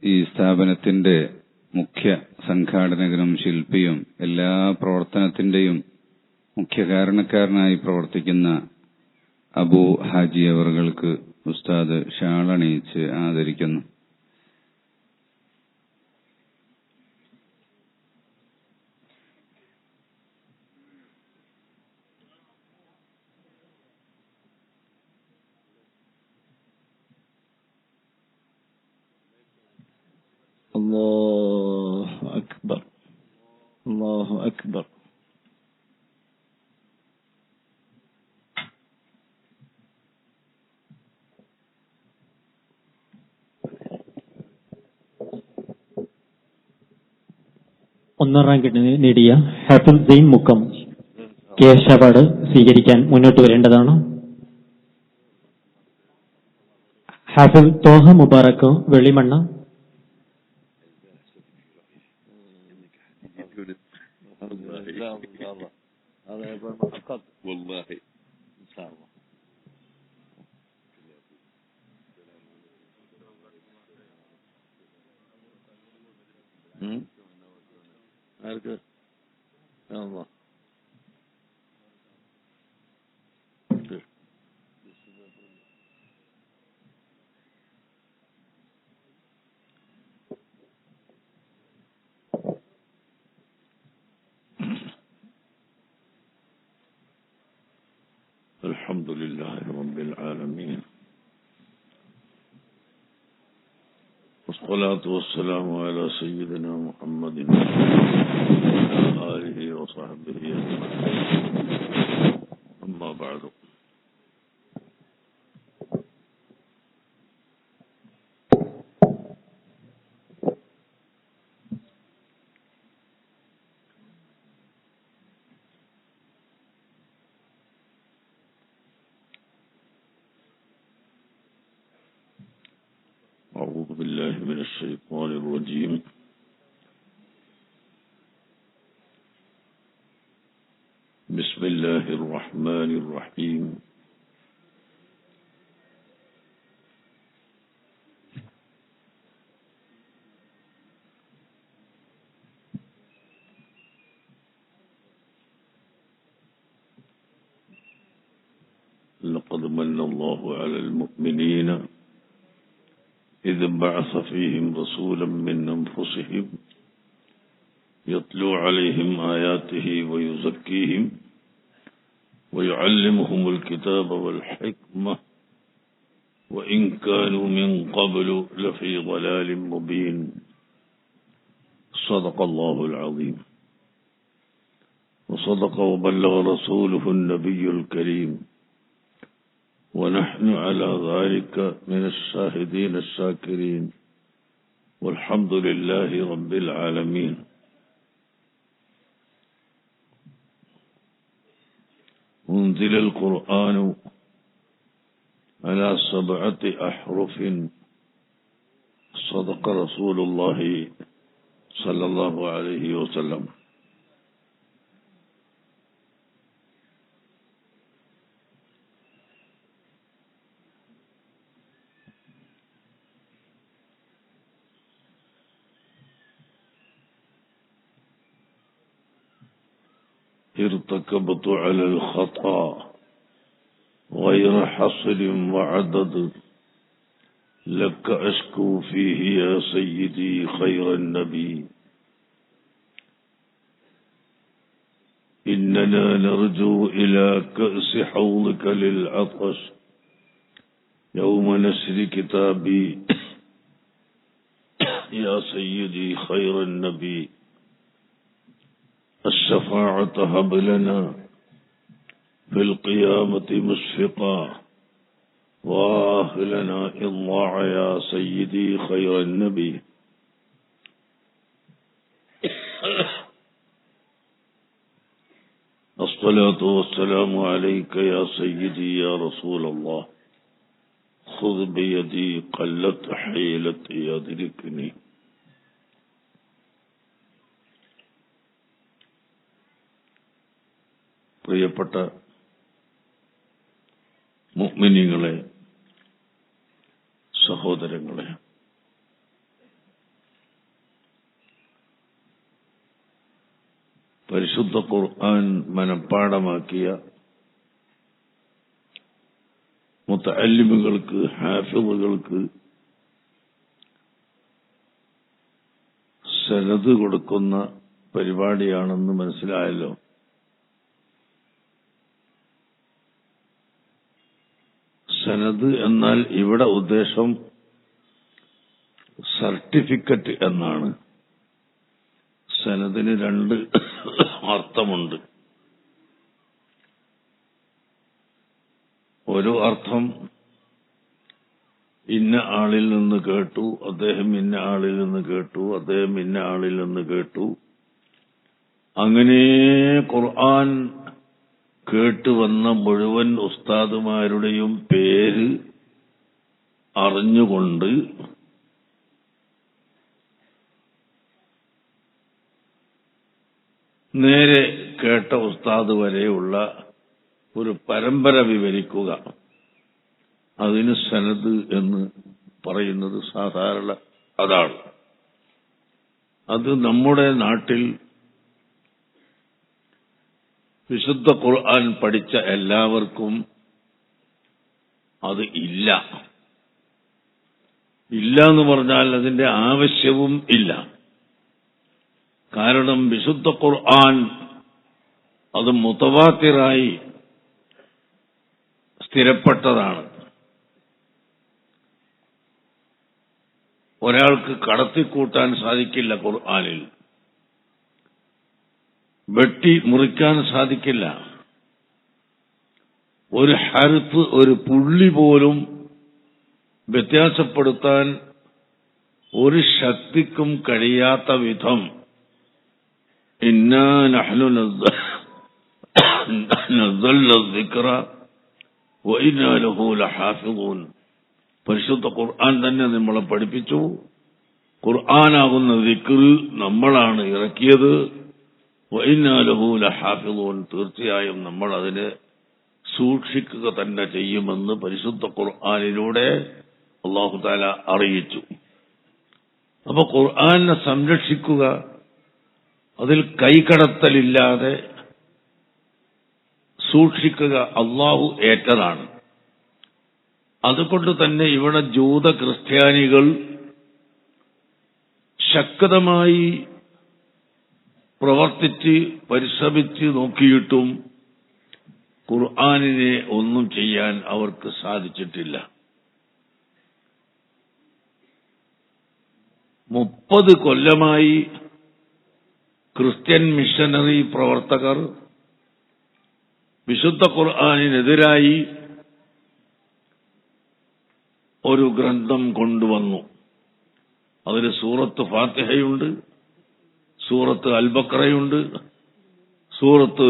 ഈ സ്ഥാപനത്തിന്റെ മുഖ്യ സംഘാടകനും ശില്പിയും എല്ലാ പ്രവർത്തനത്തിന്റെയും മുഖ്യ കാരണക്കാരനായി പ്രവർത്തിക്കുന്ന അബൂ ഹാജി അവർക്ക് ഉസ്താദ് ഷാളണിയിച്ച് ആദരിക്കുന്നു. അല്ലാഹു അക്ബർ, അല്ലാഹു അക്ബർ. ഒന്നാം റാങ്ക് നേടിയ ഹാഫിൽ സെയിൻ മുക്കം ക്യാഷ് അവാർഡ് സ്വീകരിക്കാൻ മുന്നോട്ട് വരേണ്ടതാണ്. ഹാഫിൽ തോഹ മുബാറക്ക് വെളിമണ്ണ. الحمد لله رب العالمين، والصلاة والسلام على سيدنا محمد وعلى آله وصحبه أجمعين. أما بعد، من الشيطان الرجيم بسم الله الرحمن الرحيم لقد من الله على المؤمنين إذ بعث فيهم رسولا من أنفسهم يتلو عليهم آياته ويزكيهم ويعلمهم الكتاب والحكمة وإن كانوا من قبل لفي ضلال مبين صدق الله العظيم وصدق وبلغ رسوله النبي الكريم ونحن على ذلك من الشاهدين الشاكرين والحمد لله رب العالمين. أنزل القرآن على 7 أحرف صدق رسول الله صلى الله عليه وسلم. ارتكبت على الخطأ غير حصر وعدد لك أشكو فيه يا سيدي خير النبي إننا نرجو إلى كأس حوضك للعطش يوم نشر كتابي يا سيدي خير النبي الشفاعة هب لنا في القيامة مشفقا وآهلنا إن ضاع يا سيدي خير النبي الصلاة والسلام عليك يا سيدي يا رسول الله خذ بيدي قلت حيلتي يدركني. പ്രിയപ്പെട്ട മുഅ്മിനീങ്ങളെ, സഹോദരങ്ങളെ, പരിശുദ്ധ ഖുർആൻ മനഃപ്പാഠമാക്കിയ മുതഅല്ലിമുകൾക്ക്, ഹാഫിളുകൾക്ക് സനദ് കൊടുക്കുന്ന പരിപാടിയാണെന്ന് മനസ്സിലായല്ലോ. സനദ് എന്നാൽ ഇവിടെ ഉദ്ദേശം സർട്ടിഫിക്കറ്റ് എന്നാണ്. സനദിന് 2 അർത്ഥമുണ്ട്. ഒരു അർത്ഥം ഇന്ന ആളിൽ നിന്ന് കേട്ടു, അദ്ദേഹം ഇന്ന ആളിൽ നിന്ന് കേട്ടു, അദ്ദേഹം ഇന്ന ആളിൽ നിന്ന് കേട്ടു, അങ്ങനെ ഖുർആൻ കേട്ടുവന്ന മുഴുവൻ ഉസ്താദുമാരുടെയും പേര് അറിഞ്ഞുകൊണ്ട് നേരെ കേട്ട ഉസ്താദ് വരെയുള്ള ഒരു പരമ്പര വിവരിക്കുക. അതിന് സനദ് എന്ന് പറയുന്നത് സാധാരണ അതാണ്. അത് നമ്മുടെ നാട്ടിൽ വിശുദ്ധ ഖുർആൻ പഠിച്ച എല്ലാവർക്കും അത് ഇല്ല. ഇല്ല എന്ന് പറഞ്ഞാൽ അതിന്റെ ആവശ്യവും ഇല്ല. കാരണം വിശുദ്ധ ഖുർആൻ അത് മുതവാത്തിറായി സ്ഥിരപ്പെട്ടതാണ്. ഒരാൾക്ക് കടത്തിക്കൂട്ടാൻ സാധിക്കില്ല. ഖുർആനിൽ വെട്ടി മുറിക്കാൻ സാധിക്കില്ല. ഒരു ഹർഫ്, ഒരു പുള്ളി പോലും വ്യത്യാസപ്പെടുത്താൻ ഒരു ശക്തിക്കും കഴിയാത്ത വിധം ഇന്നാ നഹ്നു നസ്സൽന الذിക്റ വഇന്നാ ലഹു ലഹാഫിളൂൻ. പരിശുദ്ധ ഖുർആൻ തന്നെ നമ്മളെ പഠിപ്പിച്ചു, ഖുർആനാകുന്ന ദിക്ർ നമ്മളാണ് ഇറക്കിയത്. വഇന്നാ ലഹു ലഹാഫിളൂൻ, തീർച്ചയായും നമ്മൾ അതിനെ സൂക്ഷിക്കുക തന്നെ ചെയ്യുമെന്ന് പരിശുദ്ധ ഖുർആനിലൂടെ അല്ലാഹു തആല അറിയിച്ചു. അപ്പൊ ഖുർആനെ സംരക്ഷിക്കുക, അതിൽ കൈകടത്തലില്ലാതെ സൂക്ഷിക്കുക അല്ലാഹു ഏറ്റതാണ്. അതുകൊണ്ട് തന്നെ ഇവിടെ ജൂത ക്രിസ്ത്യാനികൾ ശക്തമായി പ്രവർത്തിച്ച് പരിശ്രമിച്ച് നോക്കിയിട്ടും ഖുർആനിനെ ഒന്നും ചെയ്യാൻ അവർക്ക് സാധിച്ചിട്ടില്ല. 30 കൊല്ലമായി ക്രിസ്ത്യൻ മിഷനറി പ്രവർത്തകർ വിശുദ്ധ ഖുർആനിനെതിരായി ഒരു ഗ്രന്ഥം കൊണ്ടുവന്നു. അതിൽ സൂറത്ത് ഫാത്തിഹയുണ്ട്, സൂറത്ത് അൽ ബഖറയുണ്ട്, സൂറത്ത്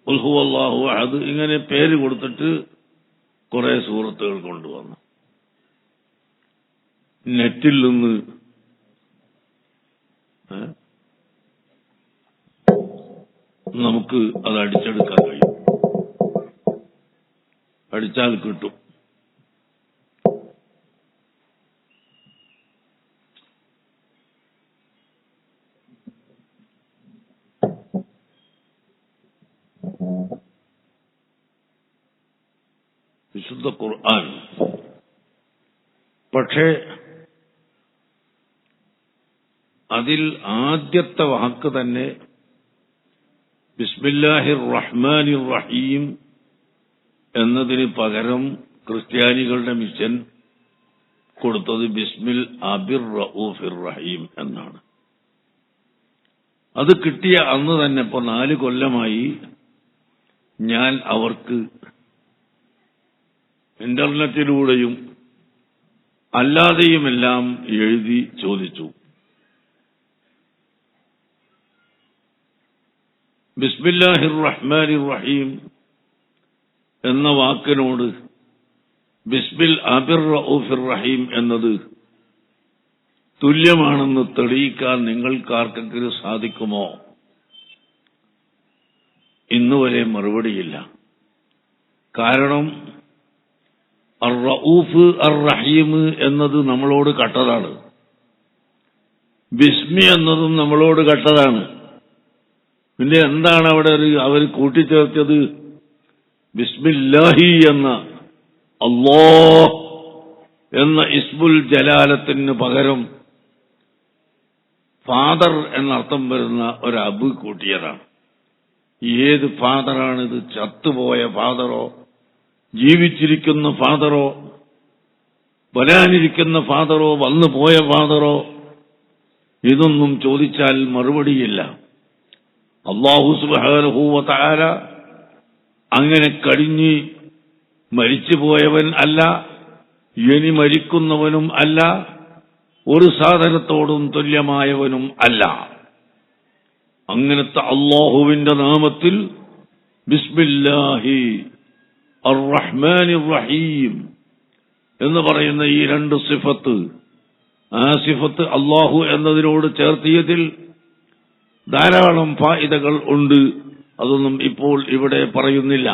ഖുൽ ഹുവല്ലാഹു അഹദ്, ഇങ്ങനെ പേര് കൊടുത്തിട്ട് കുറെ സൂറത്തുകൾ കൊണ്ടുവന്നു. നെറ്റിൽ നിന്ന് നമുക്ക് അത് അടിച്ചെടുക്കാൻ കഴിയും, അടിച്ചാൽ കിട്ടും. വിശുദ്ധ ഖുർആൻ. പക്ഷേ അതിൽ ആദ്യത്തെ വാക്ക് തന്നെ ബിസ്മില്ലാഹിർ റഹ്മാനിർ റഹീം എന്നതിന് പകരം ക്രിസ്ത്യാനികളുടെ മിഷൻ കൊടുത്തത് ബിസ്മിൽ അബിർ റഊഫിർ റഹീം എന്നാണ്. അത് കിട്ടിയ അന്ന് തന്നെ, ഇപ്പൊ 4 കൊല്ലമായി ഞാൻ അവർക്ക് ഇന്റർനെറ്റിലൂടെയും അല്ലാതെയുമെല്ലാം എഴുതി ചോദിച്ചു, ബിസ്മില്ലാഹിർ റഹ്മാനിർ റഹീം എന്ന വാക്കിനോട് ബിസ്മിൽ അബിർ റഊഫിർ റഹീം എന്നത് തുല്യമാണെന്ന് തെളിയിക്കാൻ നിങ്ങൾക്കാർക്കെങ്കിലും സാധിക്കുമോ? ഇന്നുവരെ മറുപടിയില്ല. കാരണം അർ റഊഫ് അർ റഹീം എന്നത് നമ്മളോട് കട്ടതാണ്, ബിസ്മി എന്നതും നമ്മളോട് കട്ടതാണ്. പിന്നെ എന്താണ് അവിടെ അവർ കൂട്ടിച്ചേർത്തത്? ബിസ്മില്ലാഹി എന്ന അല്ലാഹ് എന്ന ഇസ്മുൽ ജലാലത്തിന് പകരം ഫാദർ എന്നർത്ഥം വരുന്ന ഒരു അബ് കൂട്ടിയതാണ്. ഏത് ഫാദറാണിത്? ചത്തുപോയ ഫാദറോ, ജീവിച്ചിരിക്കുന്ന ഫാദറോ, വരാനിരിക്കുന്ന ഫാദറോ, വന്നു പോയ ഫാദറോ? ഇതൊന്നും ചോദിച്ചാൽ മറുപടിയില്ല. അല്ലാഹു സുബ്ഹാനഹു വ തആല അങ്ങനെ കഴിഞ്ഞ് മരിച്ചുപോയവൻ അല്ല, ഇനി മരിക്കുന്നവനും അല്ല, ഒരു സാധനത്തോടും തുല്യമായവനും അല്ല. അങ്ങനത്തെ അല്ലാഹുവിന്റെ നാമത്തിൽ ബിസ്മില്ലാഹി അർ റഹ്മാനിർ റഹീം എന്ന് പറയുന്ന ഈ 2 സിഫത്ത്, ആ സിഫത്ത് അല്ലാഹു എന്നതിനോട് ചേർത്തിയതിൽ ധാരാളം ഫായിദകൾ ഉണ്ട്. അതൊന്നും ഇപ്പോൾ ഇവിടെ പറയുന്നില്ല.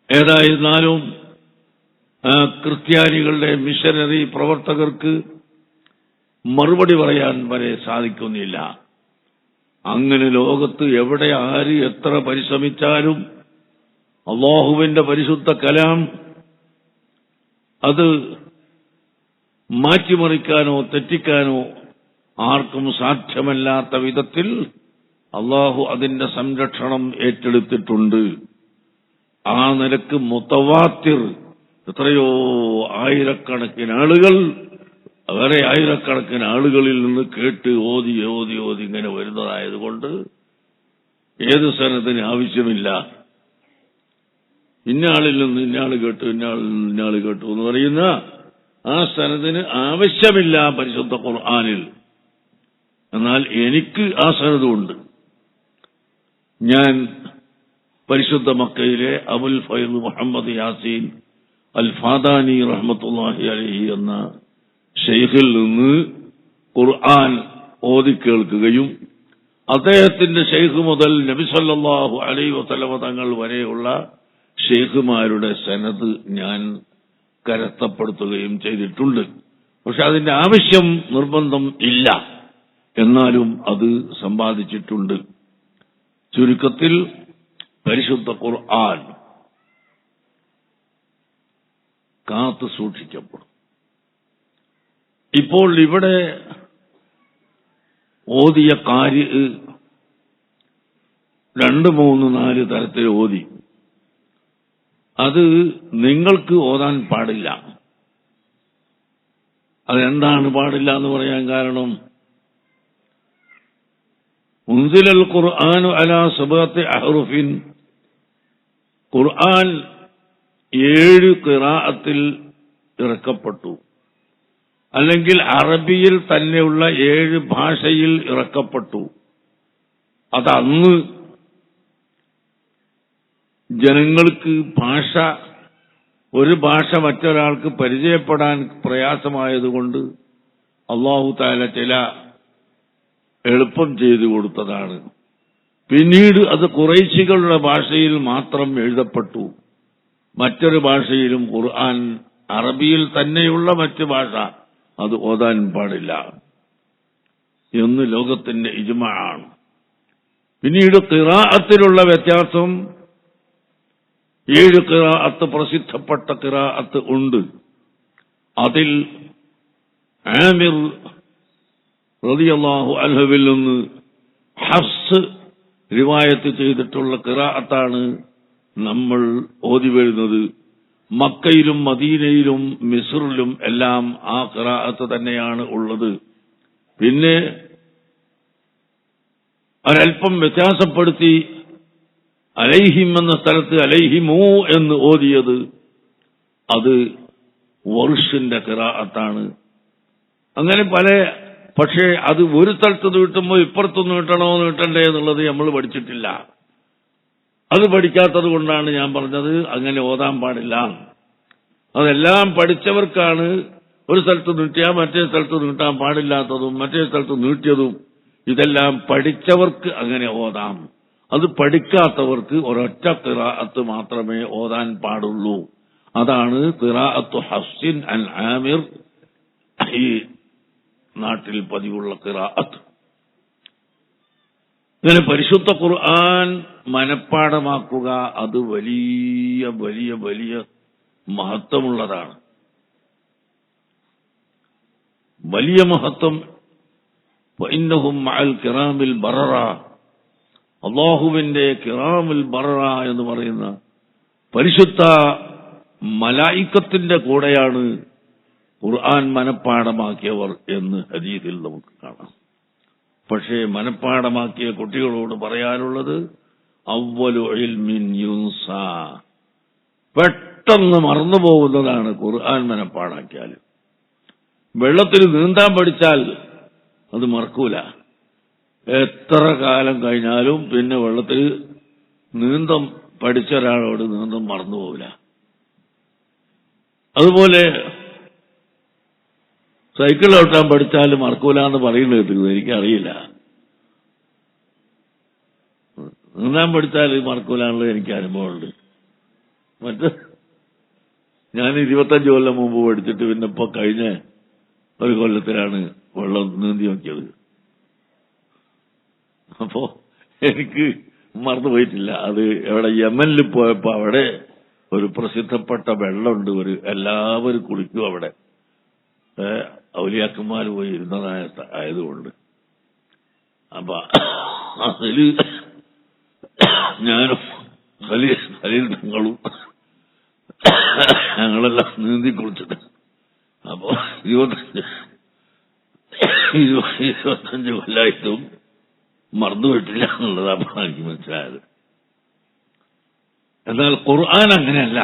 ഏതായിരുന്നാലും ക്രിസ്ത്യാനികളുടെ മിഷനറി പ്രവർത്തകർക്ക് മറുപടി പറയാൻ വരെ സാധിക്കുന്നില്ല. അങ്ങനെ ലോകത്ത് എവിടെ ആര് എത്ര പരിശ്രമിച്ചാലും അല്ലാഹുവിന്റെ പരിശുദ്ധ കലാം അത് മാറ്റിമറിക്കാനോ തെറ്റിക്കാനോ ആർക്കും സാധ്യമല്ലാത്ത വിധത്തിൽ അല്ലാഹു അതിന്റെ സംരക്ഷണം ഏറ്റെടുത്തിട്ടുണ്ട്. ആ നിലക്ക് മുതവാത്തിർ എത്രയോ ആയിരക്കണക്കിന് ആളുകൾ, വേറെ ആയിരക്കണക്കിന് ആളുകളിൽ നിന്ന് കേട്ട് ഓതി ഓതി ഓതി ഇങ്ങനെ വരുന്നതായതുകൊണ്ട് ഏത് സനദിന് ആവശ്യമില്ല. ഇന്നയാളിൽ നിന്ന് ഇന്നയാൾ കേട്ടു, ഇന്നയാളിൽ നിന്ന് ഇന്നയാൾ കേട്ടു എന്ന് പറയുന്ന ആ സനദിന് ആവശ്യമില്ല പരിശുദ്ധ ഖുർആനിൽ. എന്നാൽ എനിക്ക് ആ സനദുണ്ട്. ഞാൻ പരിശുദ്ധ മക്കയിലെ അബുൽ ഫൈദ് മുഹമ്മദ് യാസീൻ അൽ ഫാദാനി റഹ്മത്തുള്ളാഹി അലൈഹി എന്ന ഷെയ്ഖിൽ നിന്ന് ഖുർആൻ ഓതി കേൾക്കുകയും അദ്ദേഹത്തിന്റെ ഷെയ്ഖ് മുതൽ നബി സല്ലല്ലാഹു അലൈഹി വസല്ലമ തങ്ങൾ വരെയുള്ള ഷെയ്ഖുമാരുടെ സനദ് ഞാൻ കരസ്ഥപ്പെടുത്തുകയും ചെയ്തിട്ടുണ്ട്. പക്ഷെ അതിന്റെ ആവശ്യം നിർബന്ധം ഇല്ല, എന്നാലും അത് സമ്പാദിച്ചിട്ടുണ്ട്. ചുരുക്കത്തിൽ പരിശുദ്ധ ഖുർആൻ കാത്തു സൂക്ഷിക്കപ്പെടും. ഇപ്പോൾ ഇവിടെ ഓതിയ കാര്യ 2, 3, 4 തരത്തിൽ ഓതി. അത് നിങ്ങൾക്ക് ഓതാൻ പാടില്ല. അതെന്താണ് പാടില്ല എന്ന് പറയാൻ കാരണം, ഉൻസിലൽ ഖുർആനു അലാ സബഅത്തി അഹ്റുഫിൻ, ഖുർആൻ 7 ഖിറാഅത്തിൽ ഇറക്കപ്പെട്ടു, അല്ലെങ്കിൽ അറബിയിൽ തന്നെയുള്ള 7 ഭാഷയിൽ ഇറക്കപ്പെട്ടു. അതന്ന് ജനങ്ങൾക്ക് ഒരു ഭാഷ മറ്റൊരാൾക്ക് പരിചയപ്പെടാൻ പ്രയാസമായതുകൊണ്ട് അല്ലാഹു തആല ചില എളുപ്പം ചെയ്തു കൊടുത്തതാണ്. പിന്നീട് അത് ഖുറൈശികളുടെ ഭാഷയിൽ മാത്രം എഴുതപ്പെട്ടു. മറ്റൊരു ഭാഷയിലും ഖുർആൻ, അറബിയിൽ തന്നെയുള്ള മറ്റു ഭാഷ അത് ഓതാൻ പാടില്ല എന്ന് ലോകത്തിന്റെ ഇജ്മാഅാണ്. പിന്നീട് ഖിറാഅത്തിലുള്ള വ്യത്യാസം, 7 ഖിറാഅത്ത് പ്രസിദ്ധപ്പെട്ട ഖിറാഅത്ത് ഉണ്ട്. അതിൽ ആമിർ റളിയല്ലാഹു അൻഹുവിൽ നിന്ന് ഹഫ്സ് റിവായത്ത് ചെയ്തിട്ടുള്ള ഖിറാഅത്താണ് നമ്മൾ ഓതി വരുന്നത്. മക്കയിലും മദീനയിലും മിസ്റിലും എല്ലാം ആ ഖിറാഅത്ത് തന്നെയാണ് ഉള്ളത്. പിന്നെ ഒരൽപ്പം വ്യത്യാസപ്പെടുത്തി അലൈഹിം എന്ന സ്ഥലത്ത് അലൈഹിമോ എന്ന് ഓതിയത് അത് വർഷിന്റെ ഖിറാഅത്താണ്. അങ്ങനെ പക്ഷേ അത് ഒരു സ്ഥലത്ത് നീട്ടുമ്പോൾ ഇപ്പുറത്തൊന്ന് നീട്ടണോ നീട്ടണ്ടേ എന്നുള്ളത് നമ്മൾ പഠിച്ചിട്ടില്ല. അത് പഠിക്കാത്തത് കൊണ്ടാണ് ഞാൻ പറഞ്ഞത് അങ്ങനെ ഓതാൻ പാടില്ല. അതെല്ലാം പഠിച്ചവർക്കാണ് ഒരു സ്ഥലത്ത് നീട്ടിയാൽ മറ്റേ സ്ഥലത്ത് നീട്ടാൻ പാടില്ലാത്തതും മറ്റേ സ്ഥലത്ത് നീട്ടിയതും. ഇതെല്ലാം പഠിച്ചവർക്ക് അങ്ങനെ ഓതാം. അത് പഠിക്കാത്തവർക്ക് ഒരൊറ്റ ഖിറാഅത്ത് മാത്രമേ ഓതാൻ പാടുള്ളൂ. അതാണ് ഖിറാഅത്തു ഹഫ്സിൻ അൻ ആമിർ, ഈ നാട്ടിൽ പതിവുള്ള ഖിറാഅത്ത്. ഇങ്ങനെ പരിശുദ്ധ ഖുർആൻ മനഃപ്പാഠമാക്കുക അത് വലിയ വലിയ വലിയ മഹത്വമുള്ളതാണ്. വലിയ മഹത്വം. ഇന്നഹും മഅൽ കിറാമിൽ ബററ, അല്ലാഹുവിന്റെ കിറാമുൽ ബററ എന്ന് പറയുന്ന പരിശുദ്ധ മലായിക്കത്തിന്റെ കൂടെയാണ് ഖുർആൻ മനഃപ്പാഠമാക്കിയവർ എന്ന് ഹദീസിൽ നമുക്ക് കാണാം. പക്ഷേ മനഃപ്പാഠമാക്കിയ കുട്ടികളോട് പറയാനുള്ളത് അവ്വലു ഇൽമിൻ യുൻസാ, പെട്ടെന്ന് മറന്നുപോകുന്നതാണ് ഖുർആൻ മനഃപ്പാഠാക്കിയാൽ. വെള്ളത്തിൽ നീന്താൻ പഠിച്ചാൽ അത് മറക്കൂല. എത്ര കാലം കഴിഞ്ഞാലും പിന്നെ വെള്ളത്തിൽ നീന്തം പഠിച്ച ഒരാളോട് നീന്തം മറന്നുപോകില്ല. അതുപോലെ സൈക്കിൾ ഓട്ടാൻ പഠിച്ചാൽ മറക്കൂല എന്ന് പറയുന്നത് എനിക്കറിയില്ല. നീന്താൻ പഠിച്ചാൽ മറക്കൂലാന്നുള്ളത് എനിക്ക് അനുഭവമുണ്ട്. ഞാൻ 25 കൊല്ലം മുമ്പ് പഠിച്ചിട്ട് പിന്നെ ഇപ്പൊ കഴിഞ്ഞ ഒരു കൊല്ലത്തിലാണ് വെള്ളം നീന്തി നോക്കിയത്. അപ്പോ എനിക്ക് മറന്നുപോയിട്ടില്ല. അത് എവിടെ യമനിൽ പോയപ്പോ അവിടെ ഒരു പ്രസിദ്ധപ്പെട്ട വെള്ളമുണ്ട്, എല്ലാവരും കുളിക്കും അവിടെ, ഔലിയാക്കന്മാർ പോയി ഇരുന്നതായതുകൊണ്ട്. അപ്പൊ അതില് ഞാനും ഖലീൽ തങ്ങളും ഞങ്ങളെല്ലാം നീന്തി കുളിച്ചിട്ട് അപ്പോ 25 കൊല്ലായിട്ടും മറന്നുപോയിട്ടില്ല എന്നുള്ളതാണ് എനിക്ക് മനസ്സിലായത്. എന്നാൽ ഖുർആൻ അങ്ങനെയല്ല.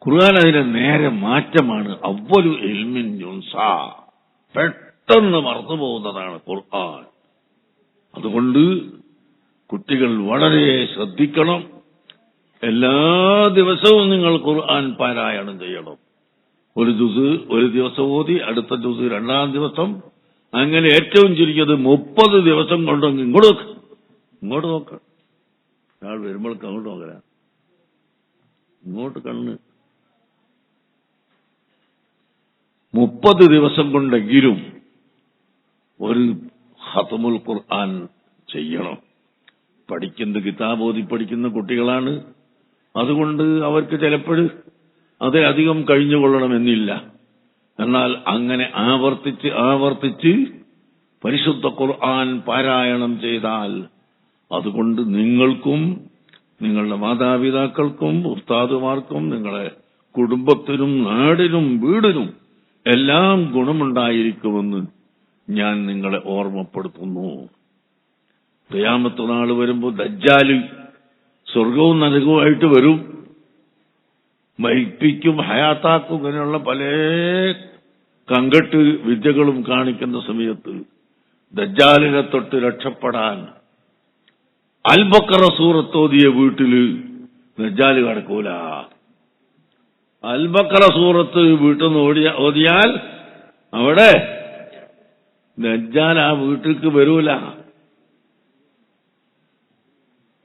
ഖുർആൻ അതിന്റെ നേരെ മാറ്റമാണ്. അവ്വലു ഇൽമിൻ യുൻസാ, പെട്ടെന്ന് മറന്നുപോകുന്നതാണ് ഖുർആൻ. അതുകൊണ്ട് കുട്ടികൾ വളരെ ശ്രദ്ധിക്കണം. എല്ലാ ദിവസവും നിങ്ങൾ ഖുർആൻ പാരായണം ചെയ്യണം. ഒരു ജുസ് ഒരു ദിവസം ഓതി, അടുത്ത ജുസ് 2-ാം ദിവസം, അങ്ങനെ ഏറ്റവും ചുരുങ്ങിയത് 30 ദിവസം കൊണ്ടൊന്ന് ഇങ്ങോട്ട് നോക്ക. ഒരാൾ വരുമ്പോഴേക്ക് അങ്ങോട്ട് നോക്കല, ഇങ്ങോട്ട് കണ്ണ്. 30 ദിവസം കൊണ്ടെങ്കിലും ഒരു ഖത്മുൽ ഖുർആൻ ചെയ്യണം. കിതാബോധി പഠിക്കുന്ന കുട്ടികളാണ്. അതുകൊണ്ട് അവർക്ക് ചിലപ്പോൾ അതിലധികം കഴിഞ്ഞുകൊള്ളണമെന്നില്ല. എന്നാൽ അങ്ങനെ ആവർത്തിച്ച് പരിശുദ്ധ ഖുർആൻ പാരായണം ചെയ്താൽ അതുകൊണ്ട് നിങ്ങൾക്കും നിങ്ങളുടെ മാതാപിതാക്കൾക്കും ഉസ്താദുമാർക്കും നിങ്ങളെ കുടുംബത്തിനും നാടിനും വീടിനും എല്ലാം ഗുണമുണ്ടായിരിക്കുമെന്ന് ഞാൻ നിങ്ങളെ ഓർമ്മപ്പെടുത്തുന്നു. ഖിയാമത്ത് നാൾ വരുമ്പോൾ ദജ്ജാല് സ്വർഗവും നരകവുമായിട്ട് വരും, മരിപ്പിക്കും, ഹയാത്താക്കും, ഇങ്ങനെയുള്ള പല കങ്കട്ട് വിദ്യകളും കാണിക്കുന്ന സമയത്ത് ദജ്ജാലിനെ തൊട്ട് രക്ഷപ്പെടാൻ അൽ ബഖറ സൂറത്തോതിയ വീട്ടില് ദജ്ജാല് കടക്കൂല. അൽ ബഖറ സൂറത്ത് വീട്ടിൽ നിന്ന് ഓതിയാൽ അവിടെ ദജ്ജാൽ ആ വീട്ടിലേക്ക് വരൂല.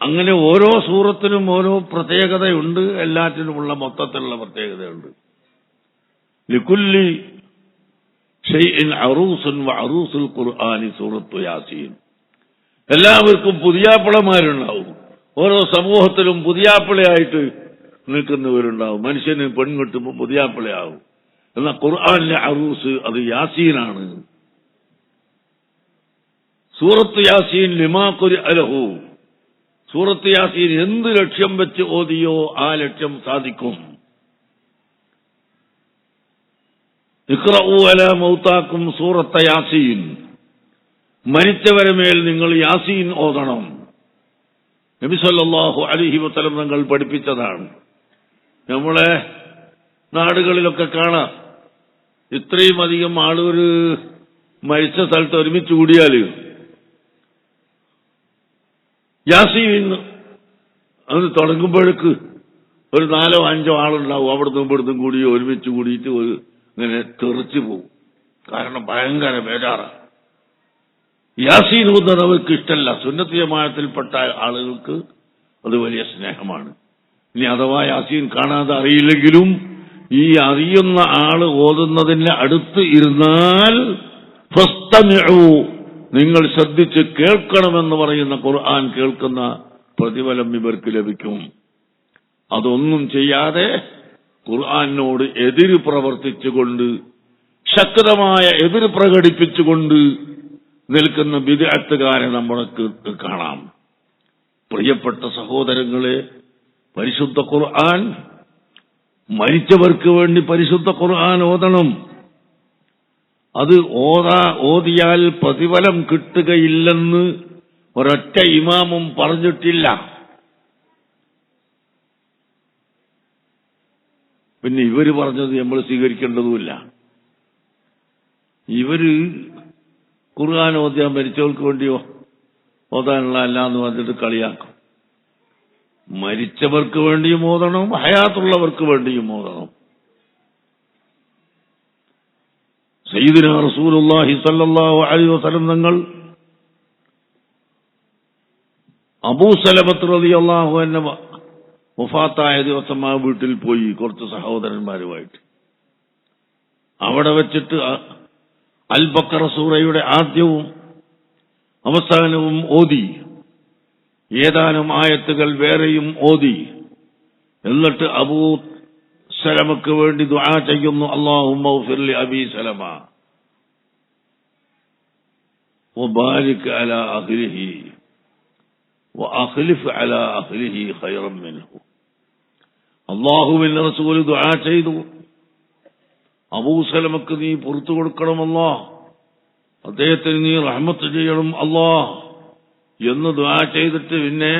അങ്ങനെ ഓരോ സൂറത്തിനും ഓരോ പ്രത്യേകതയുണ്ട്, എല്ലാറ്റിനുമുള്ള മൊത്തത്തിലുള്ള പ്രത്യേകതയുണ്ട്. ലികുല്ലി ഷൈഇൻ അറൂസുൻ വഅറൂസുൽ ഖുർആനി സൂറത്തു യാസീൻ. എല്ലാവർക്കും പുതിയാപ്പിളമാരുണ്ടാവും. ഓരോ സമൂഹത്തിലും പുതിയാപ്പിളയായിട്ട് നിൽക്കുന്നവരുണ്ടാവും. മനുഷ്യന് പെൺകിട്ടുമ്പോൾ പുതിയാപ്പിളയാവും. എന്നാൽ ഖുർആനിലെ അറൂസ് അത് യാസീനാണ്. സൂറത്ത് യാസീൻ ലിമാ ഖുരിഅ ലഹു. സൂറത്ത് യാസീൻ എന്ത് ലക്ഷ്യം വെച്ച് ഓതിയോ ആ ലക്ഷ്യം സാധിക്കും. ഇഖ്റഉ അലാ മൗതാക്കും സൂറത്ത യാസീൻ. മരിച്ചവരെ മേൽ നിങ്ങൾ യാസീൻ ഓതണം. നബി സല്ലല്ലാഹു അലൈഹി വസല്ലം തങ്ങൾ പഠിപ്പിച്ചതാണ്. നമ്മളെ നാടുകളിലൊക്കെ കാണാം, ഇത്രയും അധികം ആളുകൾ മരിച്ച സ്ഥലത്ത് ഒരുമിച്ച് കൂടിയാൽ യാസീൻ അത് തുടങ്ങുമ്പോഴേക്ക് ഒരു 4 or 5 ആളുണ്ടാവും. അവിടുന്ന് ഇവിടുന്ന് കൂടി ഒരുമിച്ച് കൂടിയിട്ട് ഇങ്ങനെ തെറിച്ചു പോകും. കാരണം ഭയങ്കര ബേജാറാണ്. യാസീൻ ഓതുന്നത് അവർക്ക് ഇഷ്ടമല്ല. സുന്നത്ത് ജമാഅത്തിൽപ്പെട്ട ആളുകൾക്ക് അത് വലിയ സ്നേഹമാണ്. ഇനി അഥവാ യാസീൻ കാണാതെ അറിയില്ലെങ്കിലും ഈ അറിയുന്ന ആള് ഓതുന്നതിന് അടുത്ത് ഇരുന്നാൽ ഫസ്തമിഉ, നിങ്ങൾ ശ്രദ്ധിച്ച് കേൾക്കണമെന്ന് പറയുന്ന ഖുർആൻ കേൾക്കുന്ന പ്രതിഫലം ഇവർക്ക് ലഭിക്കും. അതൊന്നും ചെയ്യാതെ ഖുർആനോട് എതിര് പ്രവർത്തിച്ചുകൊണ്ട്, ശക്തമായ എതിര് പ്രകടിപ്പിച്ചുകൊണ്ട് നിൽക്കുന്ന ബിദ്അത്തുകാരെ നമ്മൾക്ക് കാണാം. പ്രിയപ്പെട്ട സഹോദരങ്ങളെ, പരിശുദ്ധ ഖുർആൻ, മരിച്ചവർക്ക് വേണ്ടി പരിശുദ്ധ ഖുർആൻ ഓതണം. അത് ഓതിയാൽ പ്രതിഫലം കിട്ടുകയില്ലെന്ന് ഒരൊറ്റ ഇമാമും പറഞ്ഞിട്ടില്ല. പിന്നെ ഇവര് പറഞ്ഞത് നമ്മൾ സ്വീകരിക്കേണ്ടതുമില്ല. ഇവര് ഖുർആൻ ഓതിയാൻ മരിച്ചവർക്ക് വേണ്ടിയോ ഓതാനുള്ള അല്ല എന്ന് പറഞ്ഞിട്ട് കളിയാക്കും. മരിച്ചവർക്ക് വേണ്ടിയും ഓതണം, ഹയാത്തുള്ളവർക്ക് വേണ്ടിയും ഓതണം. സയ്യിദുനാ റസൂലുള്ളാഹി സ്വല്ലല്ലാഹു അലൈഹി വസല്ലം തങ്ങൾ അബൂ സലമത്ത് റളിയല്ലാഹു അൻഹു വഫാത്തായ ദിവസം ആ വീട്ടിൽ പോയി കുറച്ച് സഹോദരന്മാരുമായിട്ട്. അവിടെ വെച്ചിട്ട് അൽ ബഖറ സൂറയുടെ ആദ്യവും അവസാനവും ഓതി, ഏതാനും ആയത്തുകൾ വേറെയും ഓതി. എന്നിട്ട് അബൂ സലമക്ക് വേണ്ടി ദുആ ചെയ്യുന്നു. അല്ലാഹുമ്മ ഗ്ഫിർ ലി അബീ സലമ വബാരിക് അലാ അഹ്ലിഹി വഅഖ്ലിഫ് അലാ അഹ്ലിഹി ഖൈറൻ മിൻഹു. അല്ലാഹുവിന്റെ റസൂൽ ദുആ ചെയ്തു, അബൂ സലമക്ക് നീ പുറത്തു കൊടുക്കണം അല്ലാഹ്, അദ്ദേഹത്തിന് നീ റഹ്മത്ത് ചെയ്യണം അല്ലാഹ് എന്ന് ദുആ ചെയ്തിട്ട് പിന്നെ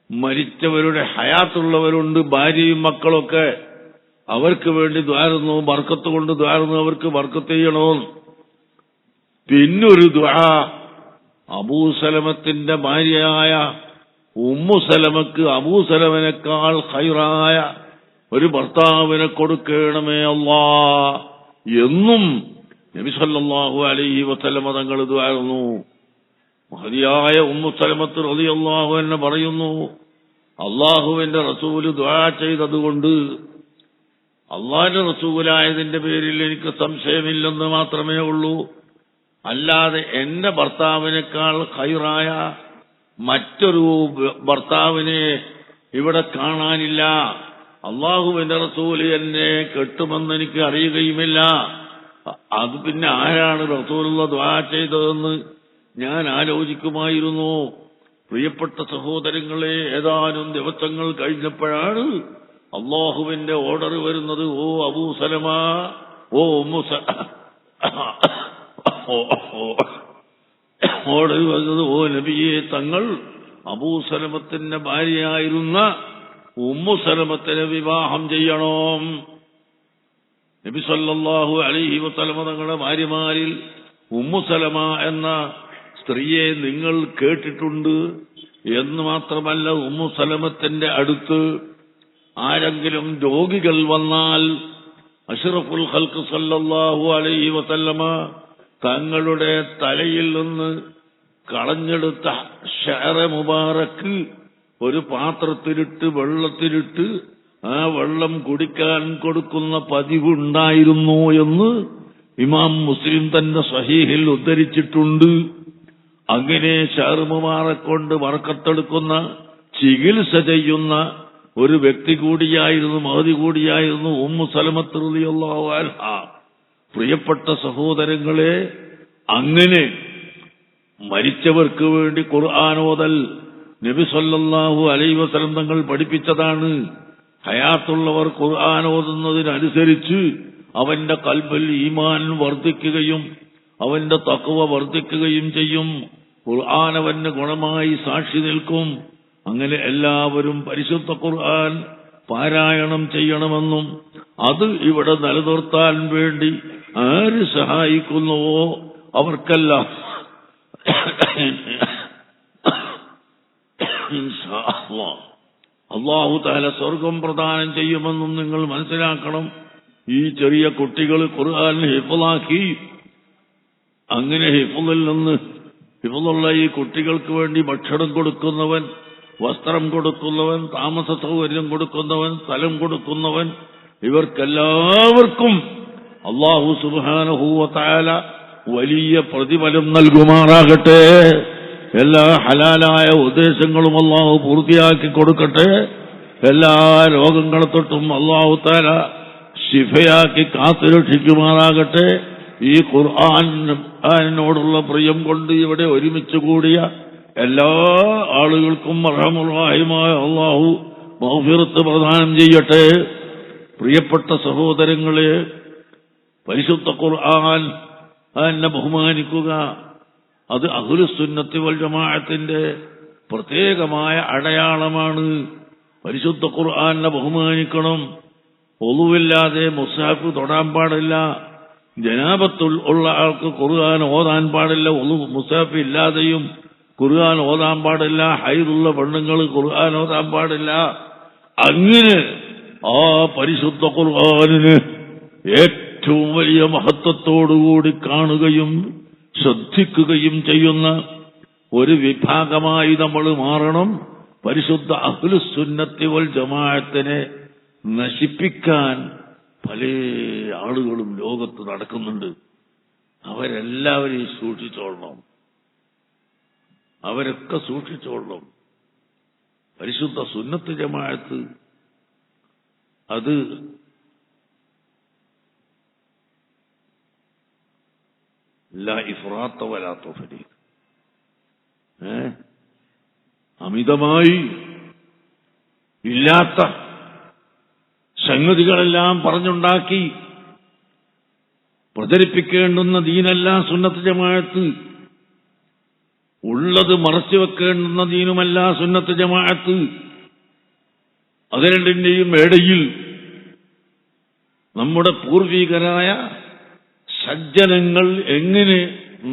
മരിച്ചവരുടെ ഹയാത്തുള്ളവരുണ്ട്, ഭാര്യയും മക്കളൊക്കെ, അവർക്ക് വേണ്ടി ദ്വാരുന്നു, ബർക്കത്ത് കൊണ്ട് ദ്വാരുന്നു, അവർക്ക് ബർക്കത്ത് ചെയ്യണോ. പിന്നൊരു ദുആ അബൂ സലമത്തിന്റെ ഭാര്യയായ ഉമ്മു സലമക്ക് അബൂ സലമനേക്കാൾ ഖൈറായ ഒരു ഭർത്താവിനെ കൊടുക്കണമേ അല്ലാഹ് എന്നും നബി സല്ലല്ലാഹു അലൈഹി വസല്ലമ തങ്ങൾ ദുആയിരുന്നു. മഹദിയായ ഉമ്മു സലമത്ത് റളിയല്ലാഹു അൻഹ പറയുന്നു, അള്ളാഹുവിന്റെ റസൂല് ദുആ ചെയ്തതുകൊണ്ട് അള്ളാഹിന്റെ റസൂലായതിന്റെ പേരിൽ എനിക്ക് സംശയമില്ലെന്ന് മാത്രമേ ഉള്ളൂ. അല്ലാതെ എന്റെ ഭർത്താവിനേക്കാൾ ഖൈറായ മറ്റൊരു ഭർത്താവിനെ ഇവിടെ കാണാനില്ല. അള്ളാഹുവിന്റെ റസൂല് എന്നെ കെട്ടുമെന്ന് എനിക്ക് അറിയുകയുമില്ല. അത് പിന്നെ ആരാണ് റസൂലുള്ള ദുആ ചെയ്തതെന്ന് ഞാൻ ആലോചിക്കുമായിരുന്നു. പ്രിയപ്പെട്ട സഹോദരങ്ങളെ, ഏതാനും ദിവസങ്ങൾ കഴിഞ്ഞപ്പോഴാണ് അള്ളാഹുവിന്റെ ഓർഡർ വരുന്നത്. ഓ അബൂ സലമ, ഓ ഉമ്മു ഓർഡർ വരുന്നത്, ഓ നബിയെ, തങ്ങൾ അബൂ സലമത്തിന്റെ ഭാര്യയായിരുന്ന ഉമ്മു സലമത്തിനെ വിവാഹം ചെയ്യണം. നബി സല്ലല്ലാഹു അലൈഹി വസല്ലമ തങ്ങളുടെ ഭാര്യമാരിൽ ഉമ്മു സലമ എന്ന സ്ത്രീയെ നിങ്ങൾ കേട്ടിട്ടുണ്ട് എന്ന് മാത്രമല്ല, ഉമ്മു സലമത്തിന്റെ അടുത്ത് ആരെങ്കിലും രോഗികൾ വന്നാൽ അഷ്റഫുൽ ഖൽഖ് സല്ലല്ലാഹു അലൈഹി വസല്ലമ തങ്ങളുടെ തലയിൽ നിന്ന് കളഞ്ഞെടുത്ത ഷഅറ മുബാറക്ക് ഒരു പാത്രത്തിലിട്ട് വെള്ളത്തിലിട്ട് ആ വെള്ളം കുടിക്കാൻ കൊടുക്കുന്ന പതിവുണ്ടായിരുന്നു എന്ന് ഇമാം മുസ്ലിം തന്റെ സ്വഹീഹിൽ ഉദ്ധരിച്ചിട്ടുണ്ട്. അങ്ങനെ ഷഅർ മുബാറക്കൊണ്ട് വറക്കത്തെടുക്കുന്ന ചികിത്സ ചെയ്യുന്ന ഒരു വ്യക്തി കൂടിയായിരുന്നു, മഹദി കൂടിയായിരുന്നു ഉമ്മു സലമത്ത് റളിയല്ലാഹു അൻഹ. പ്രിയപ്പെട്ട സഹോദരങ്ങളെ, അങ്ങനെ മരിച്ചവർക്ക് വേണ്ടി ഖുർആൻ ഓതൽ നബി സല്ലല്ലാഹു അലൈഹി വസല്ലം തങ്ങൾ പഠിപ്പിച്ചതാണ്. ഹയാത്തുള്ളവർ ഖുർആൻ ഓതുന്നതിനനുസരിച്ച് അവന്റെ ഖൽബിൽ ഈമാൻ വർദ്ധിക്കുകയും അവന്റെ തഖ്വ വർദ്ധിക്കുകയും ചെയ്യും. ഖുർആൻ അവന് ഗുണമായി സാക്ഷി നിൽക്കും. അങ്ങനെ എല്ലാവരും പരിശുദ്ധ ഖുർആൻ പാരായണം ചെയ്യണമെന്നും അത് ഇവിടെ നിലനിർത്താൻ വേണ്ടി ആര് സഹായിക്കുന്നുവോ അവർക്കെല്ലാം അല്ലാഹു തആല സ്വർഗം പ്രദാനം ചെയ്യുമെന്നും നിങ്ങൾ മനസ്സിലാക്കണം. ഈ ചെറിയ കുട്ടികൾ ഖുർആൻ ഹിഫ്ളാക്കി, അങ്ങനെ ഹിഫ്ളിൽ നിന്ന് ഹിഫ്ളുള്ള ഈ കുട്ടികൾക്ക് വേണ്ടി ഭക്ഷണം കൊടുക്കുന്നവൻ, വസ്ത്രം കൊടുക്കുന്നവൻ, താമസ സൗകര്യം കൊടുക്കുന്നവൻ, സ്ഥലം കൊടുക്കുന്നവൻ, ഇവർക്കെല്ലാവർക്കും അല്ലാഹു സുബ്ഹാനഹു വ തആല വലിയ പ്രതിഫലം നൽകുമാറാകട്ടെ. എല്ലാ ഹലാലായ ഉദ്ദേശങ്ങളും അല്ലാഹു പൂർത്തിയാക്കി കൊടുക്കട്ടെ. എല്ലാ രോഗങ്ങളെ തൊട്ടും അല്ലാഹു തആല ശിഫയാക്കി കാത്തുരക്ഷിക്കുമാറാകട്ടെ. ഈ ഖുർആനോടുള്ള പ്രിയം കൊണ്ട് ഇവിടെ ഒരുമിച്ച് കൂടിയ എല്ലാ ആളുകൾക്കും അർഹമുർ റഹീമായ അല്ലാഹു മഗ്ഫിറത്ത് പ്രദാനം ചെയ്യട്ടെ. പ്രിയപ്പെട്ട സഹോദരങ്ങളെ, പരിശുദ്ധ ഖുർആൻ അതിനെ ബഹുമാനിക്കുക, അത് അഹ്ലുസുന്നത്തി വൽ ജമാഅത്തിന്റെ പ്രത്യേകമായ അടയാളമാണ്. പരിശുദ്ധ ഖുർആനെ ബഹുമാനിക്കണം. ഒളുവില്ലാതെ മുസ്ഹഫ് തൊടാൻ പാടില്ല. ജനാബത്തുൽ ഉള്ള ആൾക്ക് ഖുർആൻ ഓതാൻ പാടില്ല. ഒളു മുസ്ഹഫ് ഇല്ലാതെയും ഖുർആൻ ഓതാൻ പാടില്ല. ഹൈദുള്ള പെണ്ണുങ്ങൾ ഖുർആൻ ഓതാൻ പാടില്ല. അങ്ങനെ ആ പരിശുദ്ധ ഖുർആനിന് ഏറ്റവും വലിയ മഹത്വത്തോടുകൂടി കാണുകയും ശ്രദ്ധിക്കുകയും ചെയ്യുന്ന ഒരു വിഭാഗമായി നമ്മൾ മാറണം. പരിശുദ്ധ അഹ്ലുസുന്നത്തി വൽ ജമാഅത്തിനെ നശിപ്പിക്കാൻ പല ആളുകളും ലോകത്ത് നടക്കുന്നുണ്ട്. അവരെല്ലാവരെയും സൂക്ഷിച്ചോളണം. അവരൊക്കെ സൂക്ഷിച്ചോളണം. പരിശുദ്ധ സുന്നത്ത് ജമാഅത്ത് അത് ലാ ഇഫ്റാത്ത വലാ തഫ്രീത്ത്, അമിതമായി ഇല്ലാത്ത സംഗതികളെല്ലാം പറഞ്ഞുണ്ടാക്കി പ്രചരിപ്പിക്കേണ്ടുന്ന ദീനല്ല സുന്നത്ത് ജമാഅത്ത്. ഉള്ളത് മറച്ചു വെക്കേണ്ടുന്ന ദീനുമല്ല സുന്നത്ത് ജമാഅത്ത്. അത് രണ്ടിന്റെയും ഇടയിൽ നമ്മുടെ പൂർവികരായ സജ്ജനങ്ങൾ എങ്ങനെ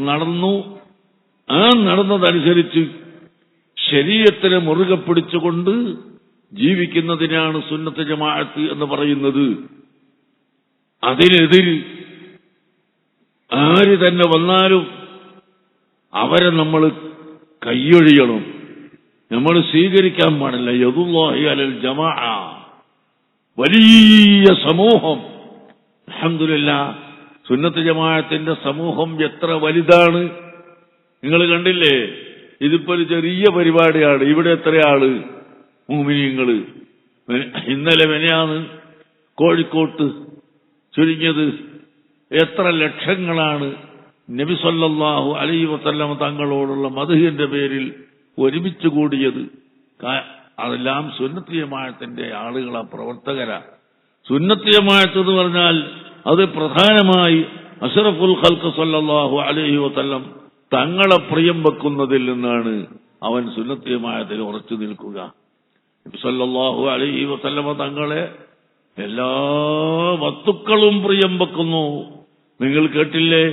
നടന്നു, ആ നടന്നതനുസരിച്ച് ശരീഅത്തിനെ മുറുകെ പിടിച്ചുകൊണ്ട് ജീവിക്കുന്നതിനാണ് സുന്നത്ത് ജമാഅത്ത് എന്ന് പറയുന്നത്. അതിനെതിര് ആര് തന്നെ വന്നാലും അവരെ നമ്മൾ കൈയൊഴിയണം, നമ്മൾ സ്വീകരിക്കാൻ പാടില്ല. യദുല്ലാഹി അലൽ ജമാഅ, വലിയ സമൂഹം. അൽഹംദുലില്ലാഹ്, സുന്നത്ത് ജമാഅത്തിന്റെ സമൂഹം എത്ര വലുതാണ് നിങ്ങൾ കണ്ടില്ലേ? ഇതിപ്പോ ഒരു ചെറിയ പരിപാടിയാണ്. ഇവിടെ എത്രയാള് മുഅ്മിനീങ്ങള്. ഇന്നലെ മെനയാന്ന് കോഴിക്കോട്ട് ചുരുങ്ങിയത് എത്ര ലക്ഷങ്ങളാണ് നബി സല്ലല്ലാഹു അലൈഹി വസല്ലം തങ്ങളോടുള്ള മദ്ഹിന്റെ പേരിൽ ഒരുമിച്ച് കൂടിയത്. അതെല്ലാം സുന്നത്ത് ജമാഅത്തിന്റെ ആളുകളാ, പ്രവർത്തകരാ. സുന്നത്ത് ജമാഅത്ത് എന്ന് പറഞ്ഞാൽ അത് പ്രധാനമായി അഷ്റഫുൽ ഖൽഖ് സല്ലല്ലാഹു അലൈഹി വസല്ലം തങ്ങളെ പ്രിയം വെക്കുന്നതിൽ നിന്നാണ് അവൻ സുന്നത്ത് ജമാഅത്തിൽ ഉറച്ചു നിൽക്കുക. നബി സല്ലല്ലാഹു അലൈഹി വസല്ലം തങ്ങളെ എല്ലാ വസ്തുക്കളും പ്രിയം വെക്കുന്നു. നിങ്ങൾ കേട്ടില്ലേ,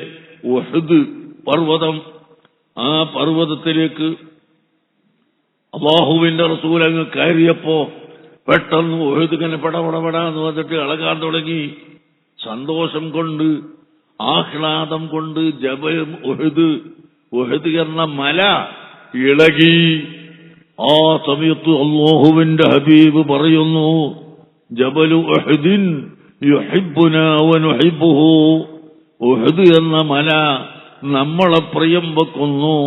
ഉഹദ് പർവ്വതം, ആ പർവ്വതത്തിലേക്ക് അല്ലാഹുവിന്റെ റസൂൽ അങ്ങ് കയറിയപ്പോ പെട്ടെന്ന് ഉഹദ് ഇങ്ങനെ പടപടപടാന്ന് വന്നിട്ട് ഇളകാൻ തുടങ്ങി. സന്തോഷം കൊണ്ട്, ആഹ്ലാദം കൊണ്ട് ജബൽ ഉഹദ് എന്ന മല ഇളകി. ആ സമയത്ത് അല്ലാഹുവിന്റെ ഹബീബ് പറയുന്നു, ജബലു ഉഹദിൻ യുഹിബ്ബുനാ വനുഹിബ്ബുഹു. ഉഹദ് എന്ന മല നമ്മളെ പ്രിയം വെക്കുന്നു,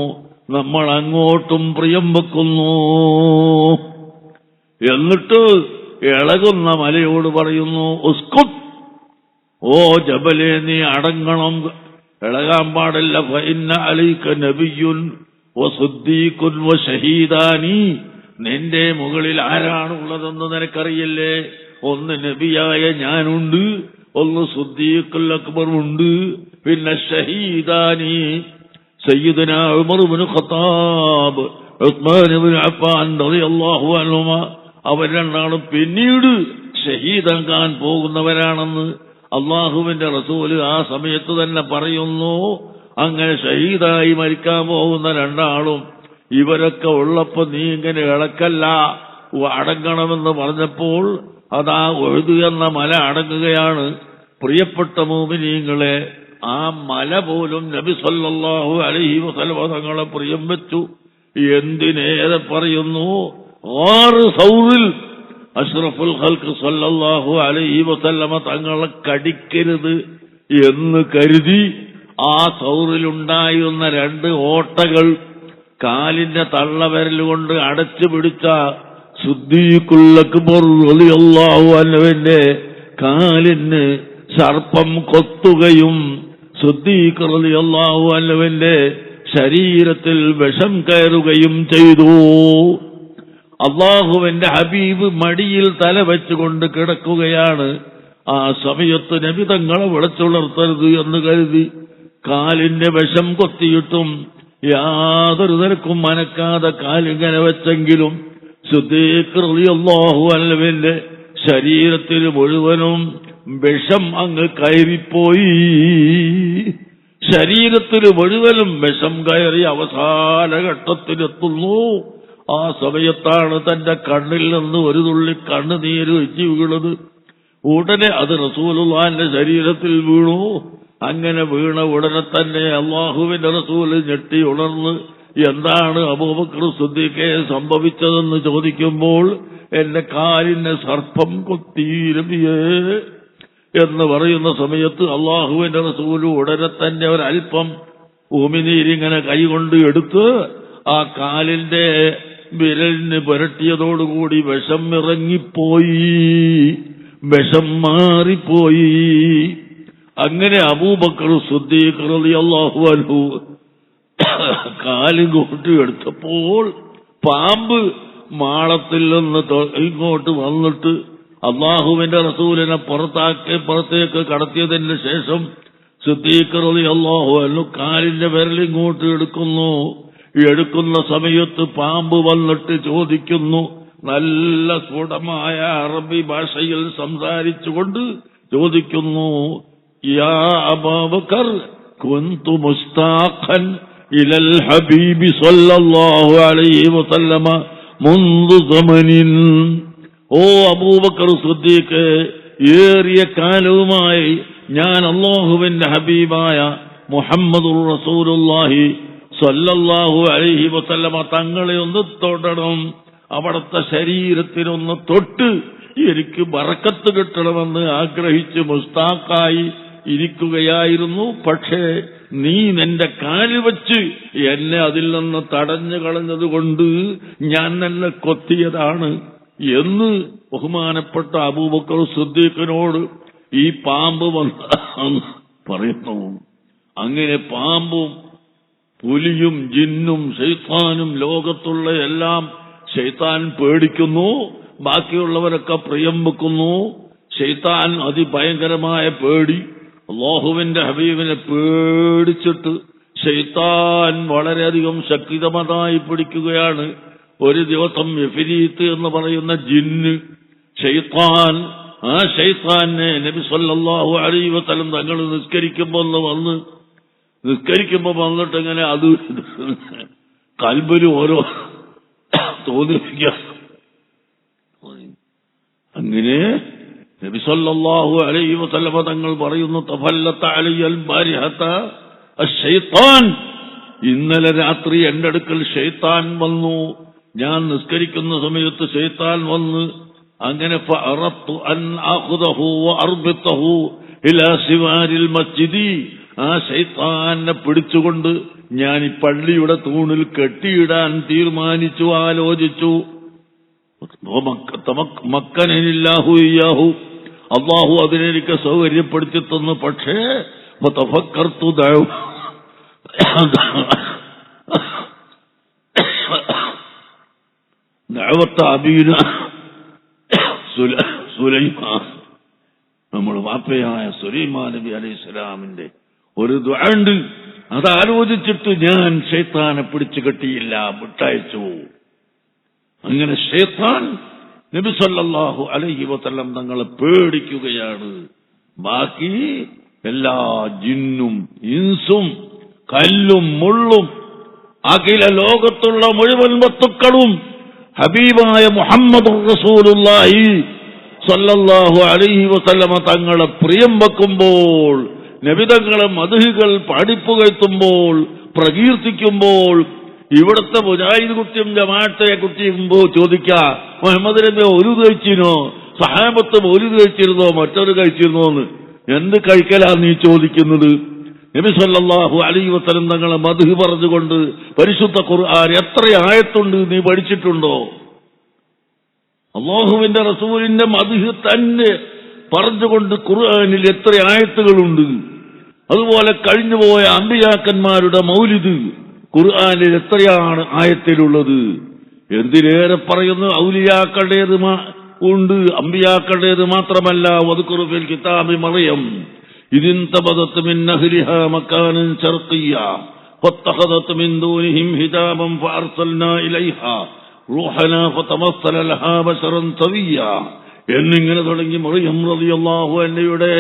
നമ്മൾ അങ്ങോട്ടും പ്രിയം വെക്കുന്നു. എന്നിട്ട് ഇളകുന്ന മലയോട് പറയുന്നു, ഉസ്കുത്, ഓ ജബലേ നീ അടങ്ങണം, ഇളകാൻ പാടില്ല. ഫഇന്ന അലൈക നബിയ്യുൻ വസിദ്ദീഖുൻ വശഹീദാനി. നിന്റെ മുകളിൽ ആരാണുള്ളതെന്ന് നിനക്കറിയില്ലേ? ഒന്ന് നബിയായ ഞാനുണ്ട്, ഒന്ന് സിദ്ദീഖുൽ അക്ബർ ഉണ്ട്, പിന്നെ ഷഹീദാനി സയ്യിദുനാ ഉമർ ഇബ്നു ഖത്താബ്, ഉസ്മാൻ ഇബ്നു അഫ്ഫാൻ റളിയല്ലാഹു അൻഹുമ. അവർ രണ്ടാളും പിന്നീട് ഷഹീദാകാൻ പോകുന്നവരാണെന്ന് അള്ളാഹുവിന്റെ റസൂല് ആ സമയത്ത് തന്നെ പറയുന്നു. അങ്ങനെ ഷഹീദായി മരിക്കാൻ പോകുന്ന രണ്ടാളും ഇവരൊക്കെ ഉള്ളപ്പോ നീ ഇങ്ങനെ ഇളക്കല്ല, അടങ്ങണമെന്ന് പറഞ്ഞപ്പോൾ അതാ ഉഹദ് എന്ന മല അടങ്ങുകയാണ്. പ്രിയപ്പെട്ട മുഅ്മിനീങ്ങളെ, ആ മല പോലും നബി സല്ലല്ലാഹു അലൈഹി വസല്ലം തങ്ങളെ പ്രിയം വെച്ചു. എന്തിനേറെ പറയുന്നു, 6 സൗറിൽ അഷ്റഫുൽ ഖൽഖ് സല്ലല്ലാഹു അലൈഹി വസല്ലം തങ്ങളെ കടിക്കരുത് എന്ന് കരുതി ആ സൗറിലുണ്ടായിരുന്ന 2 ഓട്ടകൾ കാലിന്റെ തള്ളവിരൽ കൊണ്ട് അടച്ചു പിടിച്ച സിദ്ദീഖുൽ അക്ബർ റളിയല്ലാഹു അൻഹുവിന്റെ കാലിന് സർപ്പം കൊത്തുകയും സിദ്ദീഖ് റളിയല്ലാഹു അൻഹുവിന്റെ ശരീരത്തിൽ വിഷം കയറുകയും ചെയ്തു. അള്ളാഹുവിന്റെ ഹബീബ് മടിയിൽ തല വെച്ചുകൊണ്ട് കിടക്കുകയാണ്. ആ സമയത്ത് നബി തങ്ങളെ വിളിച്ചുണർത്തരുത് എന്ന് കരുതി കാലിന്റെ വിഷം കൊത്തിയിട്ടും യാതൊരു നിരക്കും മനക്കാതെ കാലിങ്ങനെ വെച്ചെങ്കിലും സിദ്ദീഖ് റളിയല്ലാഹു അൻഹുവിന്റെ ശരീരത്തിൽ മുഴുവനും വിഷം അങ്ങ് കയറിപ്പോയി. ശരീരത്തിൽ മുഴുവനും വിഷം കയറി അവസാന ഘട്ടത്തിലെത്തുന്നു. ആ സമയത്താണ് തന്റെ കണ്ണിൽ നിന്ന് ഒരു തുള്ളി കണ്ണുനീര് ഒഴുകി വീണത്. ഉടനെ അത് റസൂലുള്ളാഹിന്റെ ശരീരത്തിൽ വീണു. അങ്ങനെ വീണ ഉടനെ തന്നെ അല്ലാഹുവിന്റെ റസൂല് ഞെട്ടി ഉണർന്ന് എന്താണ് അബൂബക്കർ സിദ്ദീഖേ സംഭവിച്ചതെന്ന് ചോദിക്കുമ്പോൾ എന്റെ കാലിനെ സർപ്പം കൊത്തി നബിയേ എന്ന് പറയുന്ന സമയത്ത് അല്ലാഹുവിന്റെ റസൂല് ഉടനെ തന്നെ ഒരൽപ്പം ഉമിനീരിങ്ങനെ കൈകൊണ്ട് എടുത്ത് ആ കാലിന്റെ വിരലിന് പുരട്ടിയതോടുകൂടി വിഷം ഇറങ്ങിപ്പോയി, വിഷം മാറിപ്പോയി. അങ്ങനെ അബൂബക്കർ സിദ്ദീഖ് റളിയല്ലാഹു അൻഹു കാലും കൊണ്ട് എടുത്തപ്പോൾ പാമ്പ് മാളത്തിൽ നിന്ന് ഇങ്ങോട്ട് വന്നിട്ട് അള്ളാഹുവിന്റെ റസൂലിനെ പുറത്തേക്ക് കടത്തിയതിന് ശേഷം സിദ്ദീഖ് റളിയല്ലാഹു അൻഹു കാലിന്റെ വിരലിങ്ങോട്ട് എടുക്കുന്ന സമയത്ത് പാമ്പ് വന്നിട്ട് ചോദിക്കുന്നു, നല്ല സ്ഫുടമായ അറബി ഭാഷയിൽ സംസാരിച്ചുകൊണ്ട് ചോദിക്കുന്നു, യാ അബൂബക്കർ കുന്തു മുസ്താഖൻ ഇലൽ ഹബീബി സ്വല്ലല്ലാഹു അലൈഹി വസല്ലമ മുൻദു സമനിൻ. ഓ അബൂബക്കർ സിദ്ദീഖ്, ഏറിയ കാലവുമായി ഞാൻ അല്ലാഹുവിന്റെ ഹബീബായ മുഹമ്മദുർ റസൂലുള്ളാഹി സ്വല്ലല്ലാഹു അലൈഹി വസല്ലമ തങ്ങളെ ഒന്ന് തൊടണം, അവിടുത്തെ ശരീരത്തിനൊന്ന് തൊട്ട് എനിക്ക് ബറക്കത്ത് കിട്ടണമെന്ന് ആഗ്രഹിച്ച് മുസ്താഖായി ഇരിക്കുകയായിരുന്നു. പക്ഷേ നീ നിന്റെ കാല് വെച്ച് എന്നെ അതിൽ നിന്ന് തടഞ്ഞു കളഞ്ഞതുകൊണ്ട് ഞാൻ എന്നെ കൊത്തിയതാണ് എന്ന് ബഹുമാനപ്പെട്ട അബൂബക്കർ സിദ്ദീഖിനോട് ഈ പാമ്പ് വന്ന് പറയുന്നു. അങ്ങനെ പാമ്പും പുലിയും ജിന്നും ശൈത്താനും ലോകത്തുള്ള എല്ലാം ശൈത്താൻ പേടിക്കുന്നു, ബാക്കിയുള്ളവരൊക്കെ പ്രിയം വെക്കുന്നു. ശൈത്താൻ അതിഭയങ്കരമായ പേടി, അല്ലാഹുവിന്റെ ഹബീബിനെ പേടിച്ചിട്ട് ശൈത്താൻ വളരെയധികം ശക്തിതമതായി പിടിക്കുകയാണ്. ഒരു ദിവസം ഇഫ്രീത്ത് എന്ന് പറയുന്ന ജിന്ന് ശൈത്താൻ, ആ ശൈത്താനെ നബി സല്ലല്ലാഹു അലൈഹി വസല്ലം തങ്ങൾ നിസ്കരിക്കുമ്പോ വന്നിട്ട് ഇങ്ങനെ അത് കൽബില് ഓരോ തോന്നിപ്പിക്കുക. അങ്ങനെ നബി സല്ലല്ലാഹു അലൈഹി വസല്ലം തങ്ങൾ പറയുന്നു, തഫല്ലത അലയ്യൽ ബാരിഹത അശ്ശൈത്താൻ, ഇന്നലെ രാത്രി എന്റെ അടുക്കൽ ശൈത്താൻ വന്നു. ഞാൻ നിസ്കരിക്കുന്ന സമയത്ത് ശൈത്താൻ വന്ന് അങ്ങനെ ഫഅറത്തു അൻ ആഖുദഹു വഅർബിതഹു ഇലാ സിവാരിൽ മസ്ജിദി, ആ ശൈത്താനെ പിടിച്ചുകൊണ്ട് ഞാൻ ഈ പള്ളിയുടെ തൂണിൽ കെട്ടിയിടാൻ തീരുമാനിച്ചു, ആലോചിച്ചു. മക്കനനില്ലാഹു ഇയ്യാഹു, അല്ലാഹു അതിനെനിക്ക് സൗകര്യപ്പെടുത്തി തന്നു. പക്ഷേ ഫതഫക്കർതു ദഅവത അബീന സുലൈമാൻ, നമ്മുടെ വാപ്പയായ സുലൈമാൻ നബി അലൈഹിസ്സലാമിന്റെ ഒരു ദുആ ഉണ്ട്. അതാലോചിച്ചിട്ട് ഞാൻ ശൈത്താനെ പിടിച്ചു കെട്ടിയില്ല, വിട്ടയച്ചു. അങ്ങനെ ശൈത്താൻ നബി സല്ലല്ലാഹു അലൈഹി വസല്ലം തങ്ങളെ പേടിക്കുകയാണ്. ബാക്കി എല്ലാ ജിന്നും ഇൻസും കല്ലും മുള്ളും അഖില ലോകത്തുള്ള മുഴുവൻ വസ്തുക്കളും ഹബീബായ മുഹമ്മദുർ റസൂലുള്ളാഹി സ്വല്ലല്ലാഹു അലൈഹി വസല്ലമ തങ്ങളെ പ്രിയം വെക്കുമ്പോൾ, നബിതങ്ങളെ മദ്ഹുകൾ പാടിപ്പുകഴ്ത്തുമ്പോൾ, പ്രകീർത്തിക്കുമ്പോൾ, ഇവിടുത്തെ മുജാഹിദ് കുട്ടിയും ജമാഅത്തെ കുട്ടിയുമ്പോ ചോദിക്കാ, മുഹമ്മദ് നബി മൗലിദ് കഴിച്ചിരുന്നോ, സഹാബത്ത് മൗലിദ് കഴിച്ചിരുന്നോ, മറ്റൊരു കഴിച്ചിരുന്നോ എന്ന്. എന്ത് കഴിക്കലാ നീ ചോദിക്കുന്നത്? നബി സല്ലല്ലാഹു അലൈഹി വസല്ലം തങ്ങളെ മദ്ഹ് പറഞ്ഞുകൊണ്ട് പരിശുദ്ധ ഖുർആൻ എത്ര ആയത്തുണ്ട് നീ പഠിച്ചിട്ടുണ്ടോ? അല്ലാഹുവിന്റെ റസൂലിന്റെ മദ്ഹ് തന്നെ പറഞ്ഞുകൊണ്ട് ഖുർആനിൽ എത്ര ആയത്തുകളുണ്ട്. അതുപോലെ കഴിഞ്ഞുപോയ അമ്പിയാക്കന്മാരുടെ മൗലിദ് ഖുർആനിൽ എത്രയാണ് ആയത്തിലുള്ളത്. എന്തിനേറെ പറയുന്നു, ഔലിയാക്കളുടേത് ഉണ്ട്, അമ്പിയാക്കളുടേത് മാത്രമല്ല. വദ്കുറു ഫിൽ കിതാബി മറിയം ഇതിൻ തബദത് മിൻ നഹ്രിഹാ മകാനൻ ശർഖിയ്യ ഫത്തഖദത് മിൻ ദൂനിഹിം ഹിജാബൻ ഫഅർസൽനാ ഇലൈഹാ റൂഹനാ ഫതമസ്സല ലഹാ ബശറൻ സവിയ്യ എന്നിങ്ങനെ തുടങ്ങി മറിയം റളിയല്ലാഹു അൻഹയുടെ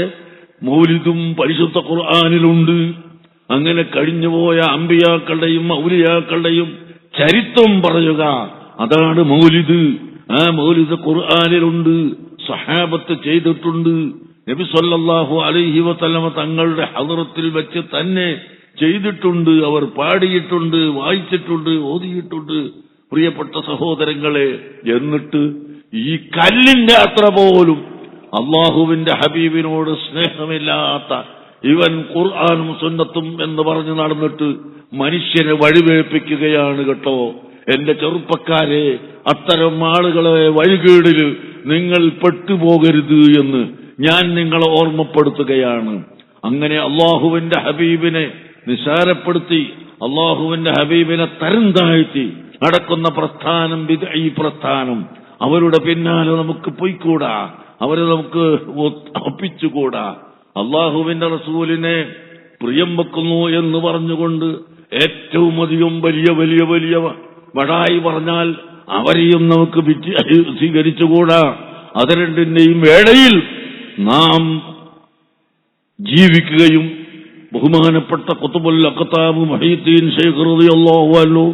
മൗലിദും പരിശുദ്ധ ഖുർആനിലുണ്ട്. അങ്ങനെ കഴിഞ്ഞുപോയ അമ്പിയാക്കളുടെയും ഔലിയാക്കളുടെയും ചരിത്രം പറയുക, അതാണ് മൗലിദ്. ആ മൗലിദ് ഖുർആനിലുണ്ട്, സഹാബത്ത് ചെയ്തിട്ടുണ്ട്. നബി സല്ലല്ലാഹു അലൈഹി വസല്ലമ തങ്ങളുടെ ഹദ്റത്തിൽ വെച്ച് തന്നെ ചെയ്തിട്ടുണ്ട്, അവർ പാടിയിട്ടുണ്ട്, വായിച്ചിട്ടുണ്ട്, ഓതിയിട്ടുണ്ട്. പ്രിയപ്പെട്ട സഹോദരങ്ങളെ, എന്നിട്ട് ഈ കല്ലിന്റെ അത്ര പോലും അള്ളാഹുവിന്റെ ഹബീബിനോട് സ്നേഹമില്ലാത്ത ഇവൻ ഖുർആനും സുന്നത്തും എന്ന് പറഞ്ഞു നടന്നിട്ട് മനുഷ്യനെ വഴിവേൽപ്പിക്കുകയാണ് കേട്ടോ. എന്റെ ചെറുപ്പക്കാരെ, അത്തരം ആളുകളെ വഴികേടിൽ നിങ്ങൾ പെട്ടുപോകരുത് എന്ന് ഞാൻ നിങ്ങളെ ഓർമ്മപ്പെടുത്തുകയാണ്. അങ്ങനെ അള്ളാഹുവിന്റെ ഹബീബിനെ നിസാരപ്പെടുത്തി, അള്ളാഹുവിന്റെ ഹബീബിനെ തരം താഴ്ത്തി നടക്കുന്ന പ്രസ്ഥാനം ബിദ്ഈ പ്രസ്ഥാനം. അവരുടെ പിന്നാലെ നമുക്ക് പോയിക്കൂടാ, അവരെ നമുക്ക് ഒപ്പിച്ചുകൂടാ. അള്ളാഹുവിന്റെ റസൂലിനെ പ്രിയം വെക്കുന്നു എന്ന് പറഞ്ഞുകൊണ്ട് ഏറ്റവും അധികം വലിയ വലിയ വലിയ വടായി പറഞ്ഞാൽ അവരെയും നമുക്ക് സ്വീകരിച്ചുകൂടാ. അത് രണ്ടിന്റെയും വേളയിൽ നാം ജീവിക്കുകയും ബഹുമാനപ്പെട്ട ഖുത്ബുൽ അഖ്താബ് മുഹീദ്ദീൻ ശൈഖ് റളിയല്ലാഹു അൻഹു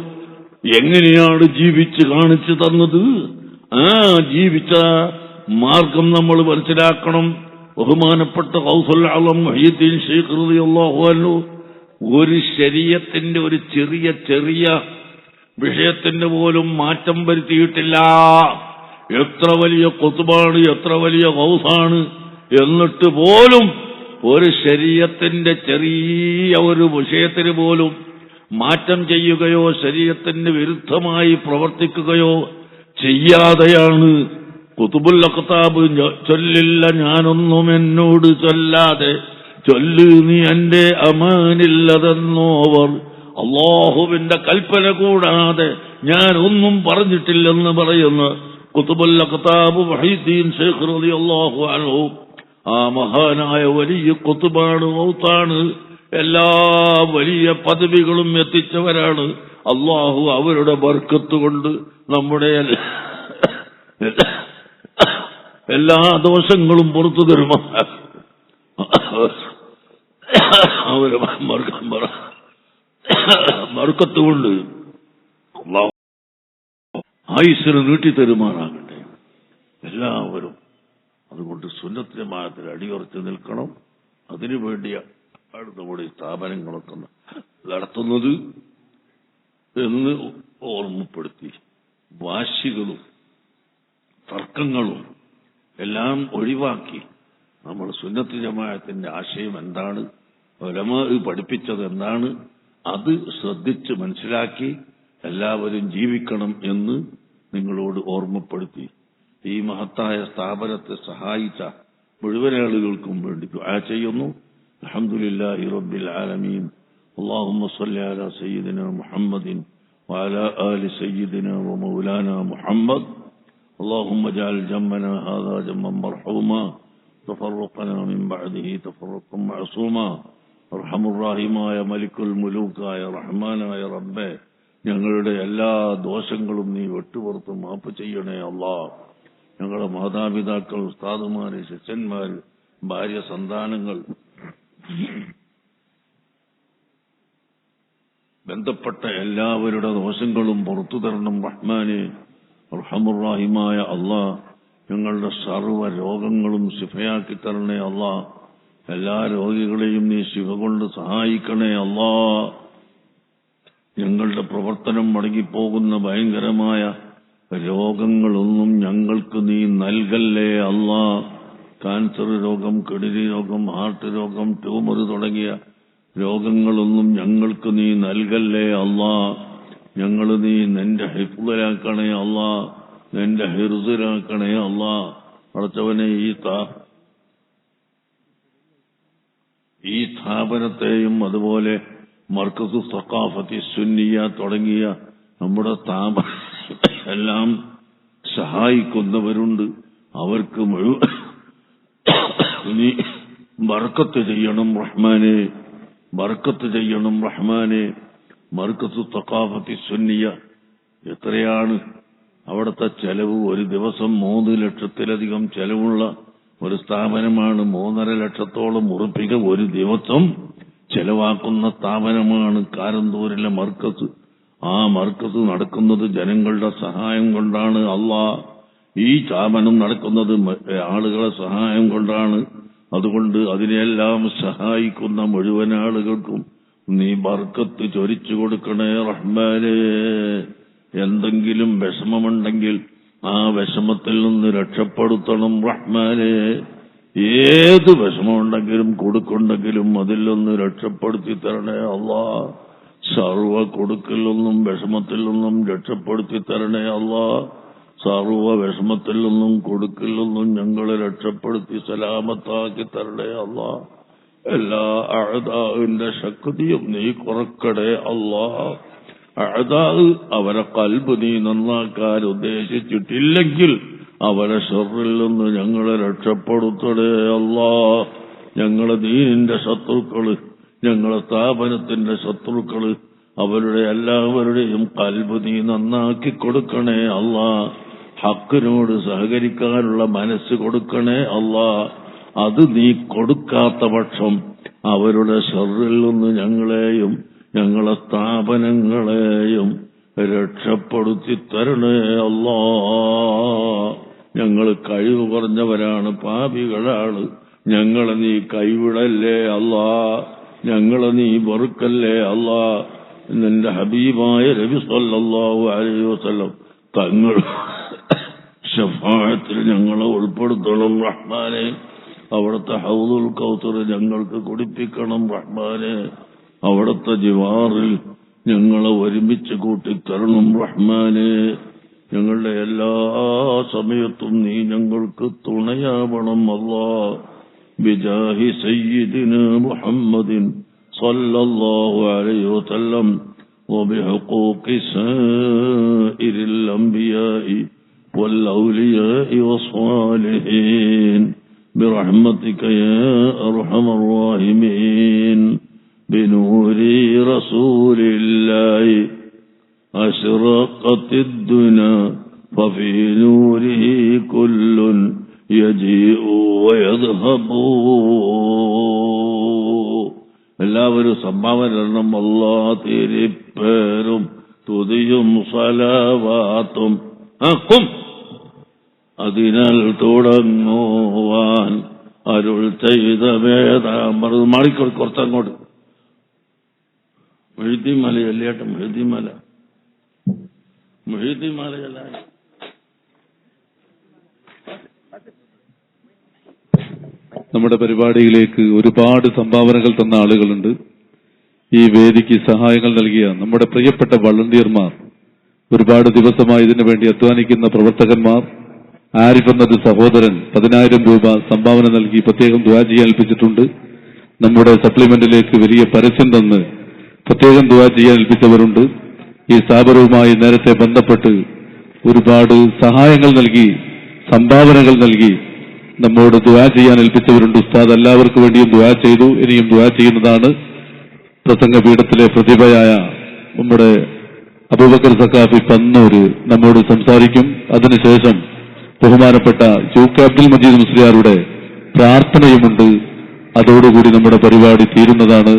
എങ്ങനെയാണ് ജീവിച്ച് കാണിച്ചു തന്നത്, ആ ജീവിച്ച മാർഗം നമ്മൾ മനസ്സിലാക്കണം. ബഹുമാനപ്പെട്ട ഗൗസുൽ ആലം മുഹീദ്ദീൻ ശൈഖ് റളിയല്ലാഹു അൻഹു ഒരു ശരീഅത്തിന്റെ ഒരു ചെറിയ ചെറിയ വിഷയത്തിന് പോലും മാറ്റം വരുത്തിയിട്ടില്ല. എത്ര വലിയ ഖുത്ബാണ്, എത്ര വലിയ ഗൗസാണ്, എന്നിട്ട് പോലും ഒരു ശരീഅത്തിന്റെ ചെറിയ ഒരു വിഷയത്തിന് പോലും മാറ്റം ചെയ്യുകയോ ശരീഅത്തിന് വിരുദ്ധമായി പ്രവർത്തിക്കുകയോ ചെയ്യാതെയാണ് ഖുതുബുൽ അഖ്താബ് ചൊല്ലില്ല ഞാനൊന്നും എന്നോട് ചൊല്ലാതെ ചൊല്ല് നീ എന്റെ അമാനില്ലതെന്നോവർ അള്ളാഹുവിന്റെ കൽപ്പന കൂടാതെ ഞാൻ ഒന്നും പറഞ്ഞിട്ടില്ലെന്ന് പറയുന്ന ഖുതുബുൽ അഖ്താബ് വഹീദ്ദീൻ ശൈഖ് റളിയല്ലാഹു അൻഹു ആ മഹാനായ വലിയ ഖുതുബാണ്, ഔത്താണ്, എല്ലാ വലിയ പദവികളും എത്തിച്ചവരാണ്. അള്ളാഹു അവരുടെ ബർക്കത്ത് കൊണ്ട് നമ്മുടെ എല്ലാ ദോഷങ്ങളും പുറത്തു തരുമോ. അവര് ബർക്കത്ത് കൊണ്ട് അള്ളാഹു ആയുസ്സിന് നീട്ടിത്തരുമാറാകട്ടെ എല്ലാവരും. അതുകൊണ്ട് സുന്നത്ത് ജമാഅത്തിൽ അടിയുറച്ച് നിൽക്കണം. അതിനുവേണ്ടിയാണ് നമ്മുടെ സ്ഥാപനങ്ങളൊക്കെ നടത്തുന്നത് എന്ന് ഓർമ്മപ്പെടുത്തി വാശികളും തർക്കങ്ങളും എല്ലാം ഒഴിവാക്കി നമ്മൾ സുന്നത്ത് ജമാഅത്തിന്റെ ആശയം എന്താണ്, ഉലമാ പഠിപ്പിച്ചത് എന്താണ്, അത് ശ്രദ്ധിച്ച് മനസ്സിലാക്കി എല്ലാവരും ജീവിക്കണം എന്ന് നിങ്ങളോട് ഓർമ്മപ്പെടുത്തി ഈ മഹത്തായ സ്ഥാപനത്തെ സഹായിച്ച മുഴുവൻ ആളുകൾക്കും വേണ്ടി ദുആ ചെയ്യുന്നു. അൽഹംദുലില്ലാഹി റബ്ബിൽ ആലമീൻ. അല്ലാഹുമ്മ സ്വല്ലി അലാ സയ്യിദിനാ മുഹമ്മദിൻ വഅലാ ആലി സയ്യിദിനാ വമൗലാനാ മുഹമ്മദ്. اللهم اجعل جمعنا هذا جمعا مرحوما تفرقنا من بعده تفرقا معصوما. അർഹമുർ റഹീമായ മലിക്കുൽ മുലൂക്കായ റഹ്മാനായ റബ്ബേ, ഞങ്ങളുടെ എല്ലാ ദോഷങ്ങളും നീ വെട്ടുപുറത്ത് മാപ്പ് ചെയ്യണേ അല്ലാഹ്. ഞങ്ങളുടെ മാതാപിതാക്കൾ, ഉസ്താദുമാര്, ശിഷ്യന്മാര്, ഭാര്യ, സന്താനങ്ങൾ, ബന്ധപ്പെട്ട എല്ലാവരുടെ ദോഷങ്ങളും പുറത്തു തരണം റഹ്മാനെ. അർഹമുർ റഹീമായ അല്ലാഹ്, ഞങ്ങളുടെ സർവ്വ രോഗങ്ങളും ശിഫയാക്കി തരണേ അല്ലാഹ്. എല്ലാ രോഗികളെയും നീ ശിഫ കൊണ്ട് സഹായിക്കണേ അല്ലാഹ്. ഞങ്ങളുടെ പ്രവർത്തനം മടങ്ങിപ്പോകുന്ന ഭയങ്കരമായ രോഗങ്ങളൊന്നും ഞങ്ങൾക്ക് നീ നൽകല്ലേ അല്ലാഹ്. കാൻസർ രോഗം, കിഡ്നി രോഗം, ഹാർട്ട് രോഗം, ട്യൂമർ തുടങ്ങിയ രോഗങ്ങളൊന്നും ഞങ്ങൾക്ക് നീ നൽകല്ലേ അല്ലാഹ്. ഞങ്ങൾ നീ നിന്റെ ഹിഫ്ളിലാക്കണേ അല്ലാഹ്, നിന്റെ ഹിർസിലാക്കണേ അല്ലാഹ്. അടച്ചവനെ ഈ സ്ഥാപനത്തെയും അതുപോലെ മർക്കസു സഖാഫത്തി സുന്നിയ തുടങ്ങിയ നമ്മുടെ സ്ഥാപനം എല്ലാം സഹായിക്കുന്നവരുണ്ട്. അവർക്ക് മുഴുവൻ നീ ബർക്കത്ത് ചെയ്യണം റഹ്മാനെ, ബർക്കത്ത് ചെയ്യണം റഹ്മാനെ. മർക്കസു സഖാഫത്തി സുന്നിയ എത്രയാണ് അവിടുത്തെ ചെലവ്? ഒരു ദിവസം 3 ലക്ഷത്തിലധികം ചെലവുള്ള ഒരു സ്ഥാപനമാണ്. 3.5 ലക്ഷത്തോളം ഉറുപ്പിക ഒരു ദിവസം ചെലവാക്കുന്ന സ്ഥാപനമാണ് കാരന്തൂരിലെ മർക്കസ്. ആ മർക്കസ് നടക്കുന്നത് ജനങ്ങളുടെ സഹായം കൊണ്ടാണ് അല്ലാഹ്. ഈ സ്ഥാപനം നടക്കുന്നത് ആളുകളെ സഹായം കൊണ്ടാണ്. അതുകൊണ്ട് അതിനെല്ലാം സഹായിക്കുന്ന മുഴുവൻ ആളുകൾക്കും നീ ബർക്കത്ത് ചൊരിച്ചു കൊടുക്കണേ റഹ്മാനേ. എന്തെങ്കിലും വിഷമമുണ്ടെങ്കിൽ ആ വിഷമത്തിൽ നിന്ന് രക്ഷപ്പെടുത്തണം റഹ്മാനേ. ഏത് വിഷമമുണ്ടെങ്കിലും കൊടുക്കുണ്ടെങ്കിലും അതിൽ നിന്ന് രക്ഷപ്പെടുത്തി തരണേ അല്ലാഹ്. സർവ്വ കൊടുക്കിൽ നിന്നും വിഷമത്തിൽ നിന്നും രക്ഷപ്പെടുത്തി തരണേ അല്ലാഹ്. സർവ്വ വിഷമത്തിൽ നിന്നും കൊടുക്കിൽ നിന്നും ഞങ്ങളെ രക്ഷപ്പെടുത്തി സലാമത്താക്കി തരണേ അല്ലാഹ്. എല്ലാ അഅദാഇന്റെ ശക്തിയും നീ കുറക്കണേ അല്ലാഹ്. അഅദാ അവരെ കൽബ് നീ നന്നാക്കാൻ ഉദ്ദേശിച്ചിട്ടില്ലെങ്കിൽ അവരെ ഷർറിൽ നിന്ന് ഞങ്ങളെ രക്ഷപ്പെടുത്തണേ അല്ലാഹ്. ഞങ്ങളെ ദീനിന്റെ ശത്രുക്കള്, ഞങ്ങളെ സ്ഥാപനത്തിന്റെ ശത്രുക്കള്, അവരുടെ എല്ലാവരുടെയും കൽബ് നീ നന്നാക്കി കൊടുക്കണേ അല്ലാഹ്. ഹക്കിനോട് സഹകരിക്കാനുള്ള മനസ്സ് കൊടുക്കണേ അല്ലാഹ്. അത് നീ കൊടുക്കാത്ത പക്ഷം അവരുടെ ഷർറിൽ നിന്ന് ഞങ്ങളെയും ഞങ്ങളെ സ്ഥാപനങ്ങളെയും രക്ഷപ്പെടുത്തി തരണേ അല്ലാഹ്. ഞങ്ങൾ കഴിവ് കുറഞ്ഞവരാണ്, പാപികളാണ്. ഞങ്ങളെ നീ കൈവിടല്ലേ അല്ലാഹ്. ഞങ്ങളെ നീ വെറുക്കല്ലേ അല്ലാ. നിന്റെ ഹബീബായ നബി സല്ലല്ലാഹു അലൈഹി വസല്ലം തങ്ങൾ ശഫാഅത്തിൽ ഞങ്ങളെ ഉൾപ്പെടുത്തണം റഹ്മാനെ. അവിടുത്തെ ഹൗദുൽ കൗസർ ഞങ്ങൾക്ക് കുടിപ്പിക്കണം റഹ്മാനെ. അവിടുത്തെ ജിവാറിൽ ഞങ്ങളെ ഒരുമിച്ച് കൂട്ടിത്തരണം റഹ്മാനെ. ഞങ്ങളുടെ എല്ലാ സമയത്തും നീ ഞങ്ങൾക്ക് തുണയാവണം അല്ലാ. ബിജാഹി സയ്യിദിനാ മുഹമ്മദിൻ സല്ലല്ലാഹു അലൈഹി വസല്ലം വബിഹുഖൂഖി സായിരിൽ അംബിയാഇ والأولياء والصالحين برحمتك يا أرحم الراحمين. بنور رسول الله أشرقت الدنيا ففي نوره كل يجيء ويذهب. എല്ലാവരും സംഭാവന തരണം അല്ലാ. തിരുപ്പേരും തുതിയും സലാവാത്തും അതിനാൽ തുടങ്ങുവാൻ അരുൾ ചെയ്ത വേദാമൃത് മാളിക്കോട് കുറച്ചങ്ങോട്ട് മുഹീദ്ദീൻമലയല്ലേ ഏട്ടൻ? മുഹീദ്ദീൻമലയല്ല. നമ്മുടെ പരിപാടിയിലേക്ക് ഒരുപാട് സംഭാവനകൾ തന്ന ആളുകളുണ്ട്. ഈ വേദിക്ക് സഹായങ്ങൾ നൽകിയ നമ്മുടെ പ്രിയപ്പെട്ട വളണ്ടിയർമാർ, ഒരുപാട് ദിവസമായി ഇതിനു വേണ്ടി അധ്വാനിക്കുന്ന പ്രവർത്തകന്മാർ, ആരിഫ് എന്നൊരു സഹോദരൻ 10,000 രൂപ സംഭാവന നൽകി പ്രത്യേകം ദുആ ചെയ്യാൻ ഏൽപ്പിച്ചിട്ടുണ്ട്. നമ്മുടെ സപ്ലിമെന്റിലേക്ക് വലിയ പരസ്യം തന്ന് പ്രത്യേകം ദുആ ചെയ്യാൻ ഏൽപ്പിച്ചവരുണ്ട്. ഈ സ്ഥാപനവുമായി നേരത്തെ ബന്ധപ്പെട്ട് ഒരുപാട് സഹായങ്ങൾ നൽകി, സംഭാവനകൾ നൽകി നമ്മോട് ദുആ ചെയ്യാൻ ഏൽപ്പിച്ചവരുണ്ട്. ഉസ്താദ് എല്ലാവർക്കും വേണ്ടിയും ദുആ ചെയ്തു, ഇനിയും ദുആ ചെയ്യുന്നതാണ്. പ്രസംഗപീഠത്തിലെ പ്രതിഭയായ നമ്മുടെ അബൂബക്കർ സഖാഫി പന്നൂര് നമ്മോട് സംസാരിക്കും. അതിനുശേഷം ബഹുമാനപ്പെട്ട യൂക്കെ അബ്ദുൽ മജീദ് മുസ്ലിയാരുടെ പ്രാർത്ഥനയുമുണ്ട്. അതോടുകൂടി നമ്മുടെ പരിപാടി തീരുന്നതാണ്.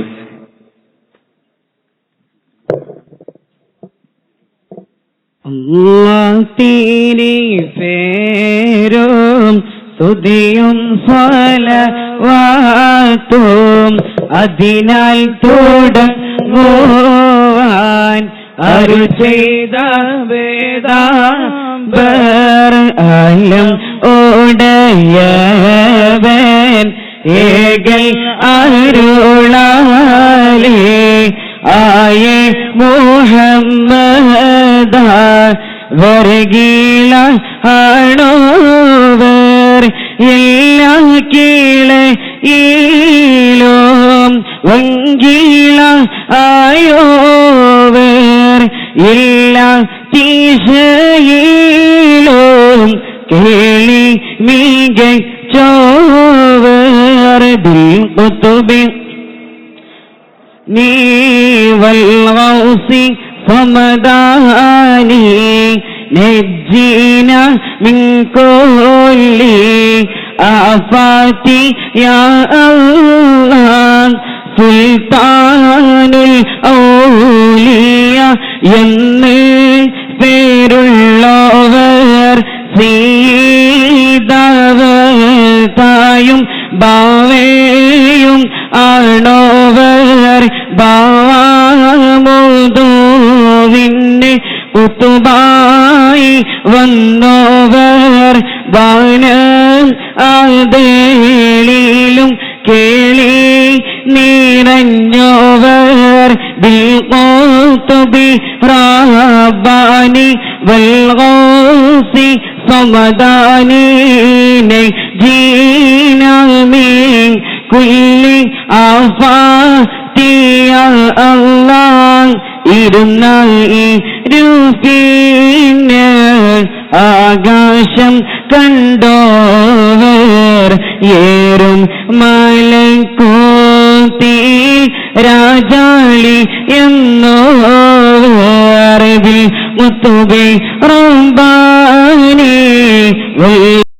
അല്ലാഹ് തീരെ പേരും സ്തുതിയും സ്വലവാത്തും അതിനാൽ തുടങ്ങുവാൻ അരുൾ ചെയ്ത വേദാംബർ ആലം ഓടയവൻ ഏകൽ അരുളാലേ ആയേ മുഹമ്മദ വർഗീല ആണോവർ എല്ലാ കീഴയിലും വങ്കീല ആയോവർ എല്ലാ തീശയിലും കേളി മികച്ചോവർ ദിൽ ഖുതുബി നീ വൽഗൗസി സമദാനി നജ്ജീന മിൻ കുല്ലി ആഫാതി യാ അല്ലാഹ് സുൽത്താനുൽ ഔലിയ എന്ന് പേരുള്ളവർ സീതാവതായും ബാവയും ആണോവർ ബാവാമുദോവിന് കുത്തുബായി വന്നോവർ ബാന ആദേളിലും കേളി നിറഞ്ഞോവർ ബിൽഖുതുബി റബ്ബാനി വൽഗൗസി സമദാനി നജ്ജീനാമിൻ കുല്ലി ആഫാതി യാ അല്ലാഹ് ഇരുന്നാൽ ഇരുപിന് ആകാശം കണ്ടോവർ ഏറും മലക്കൂത്തിൽ രാജാളി എന്നോവർ ബിൽ ഖുതുബി റബ്ബാനി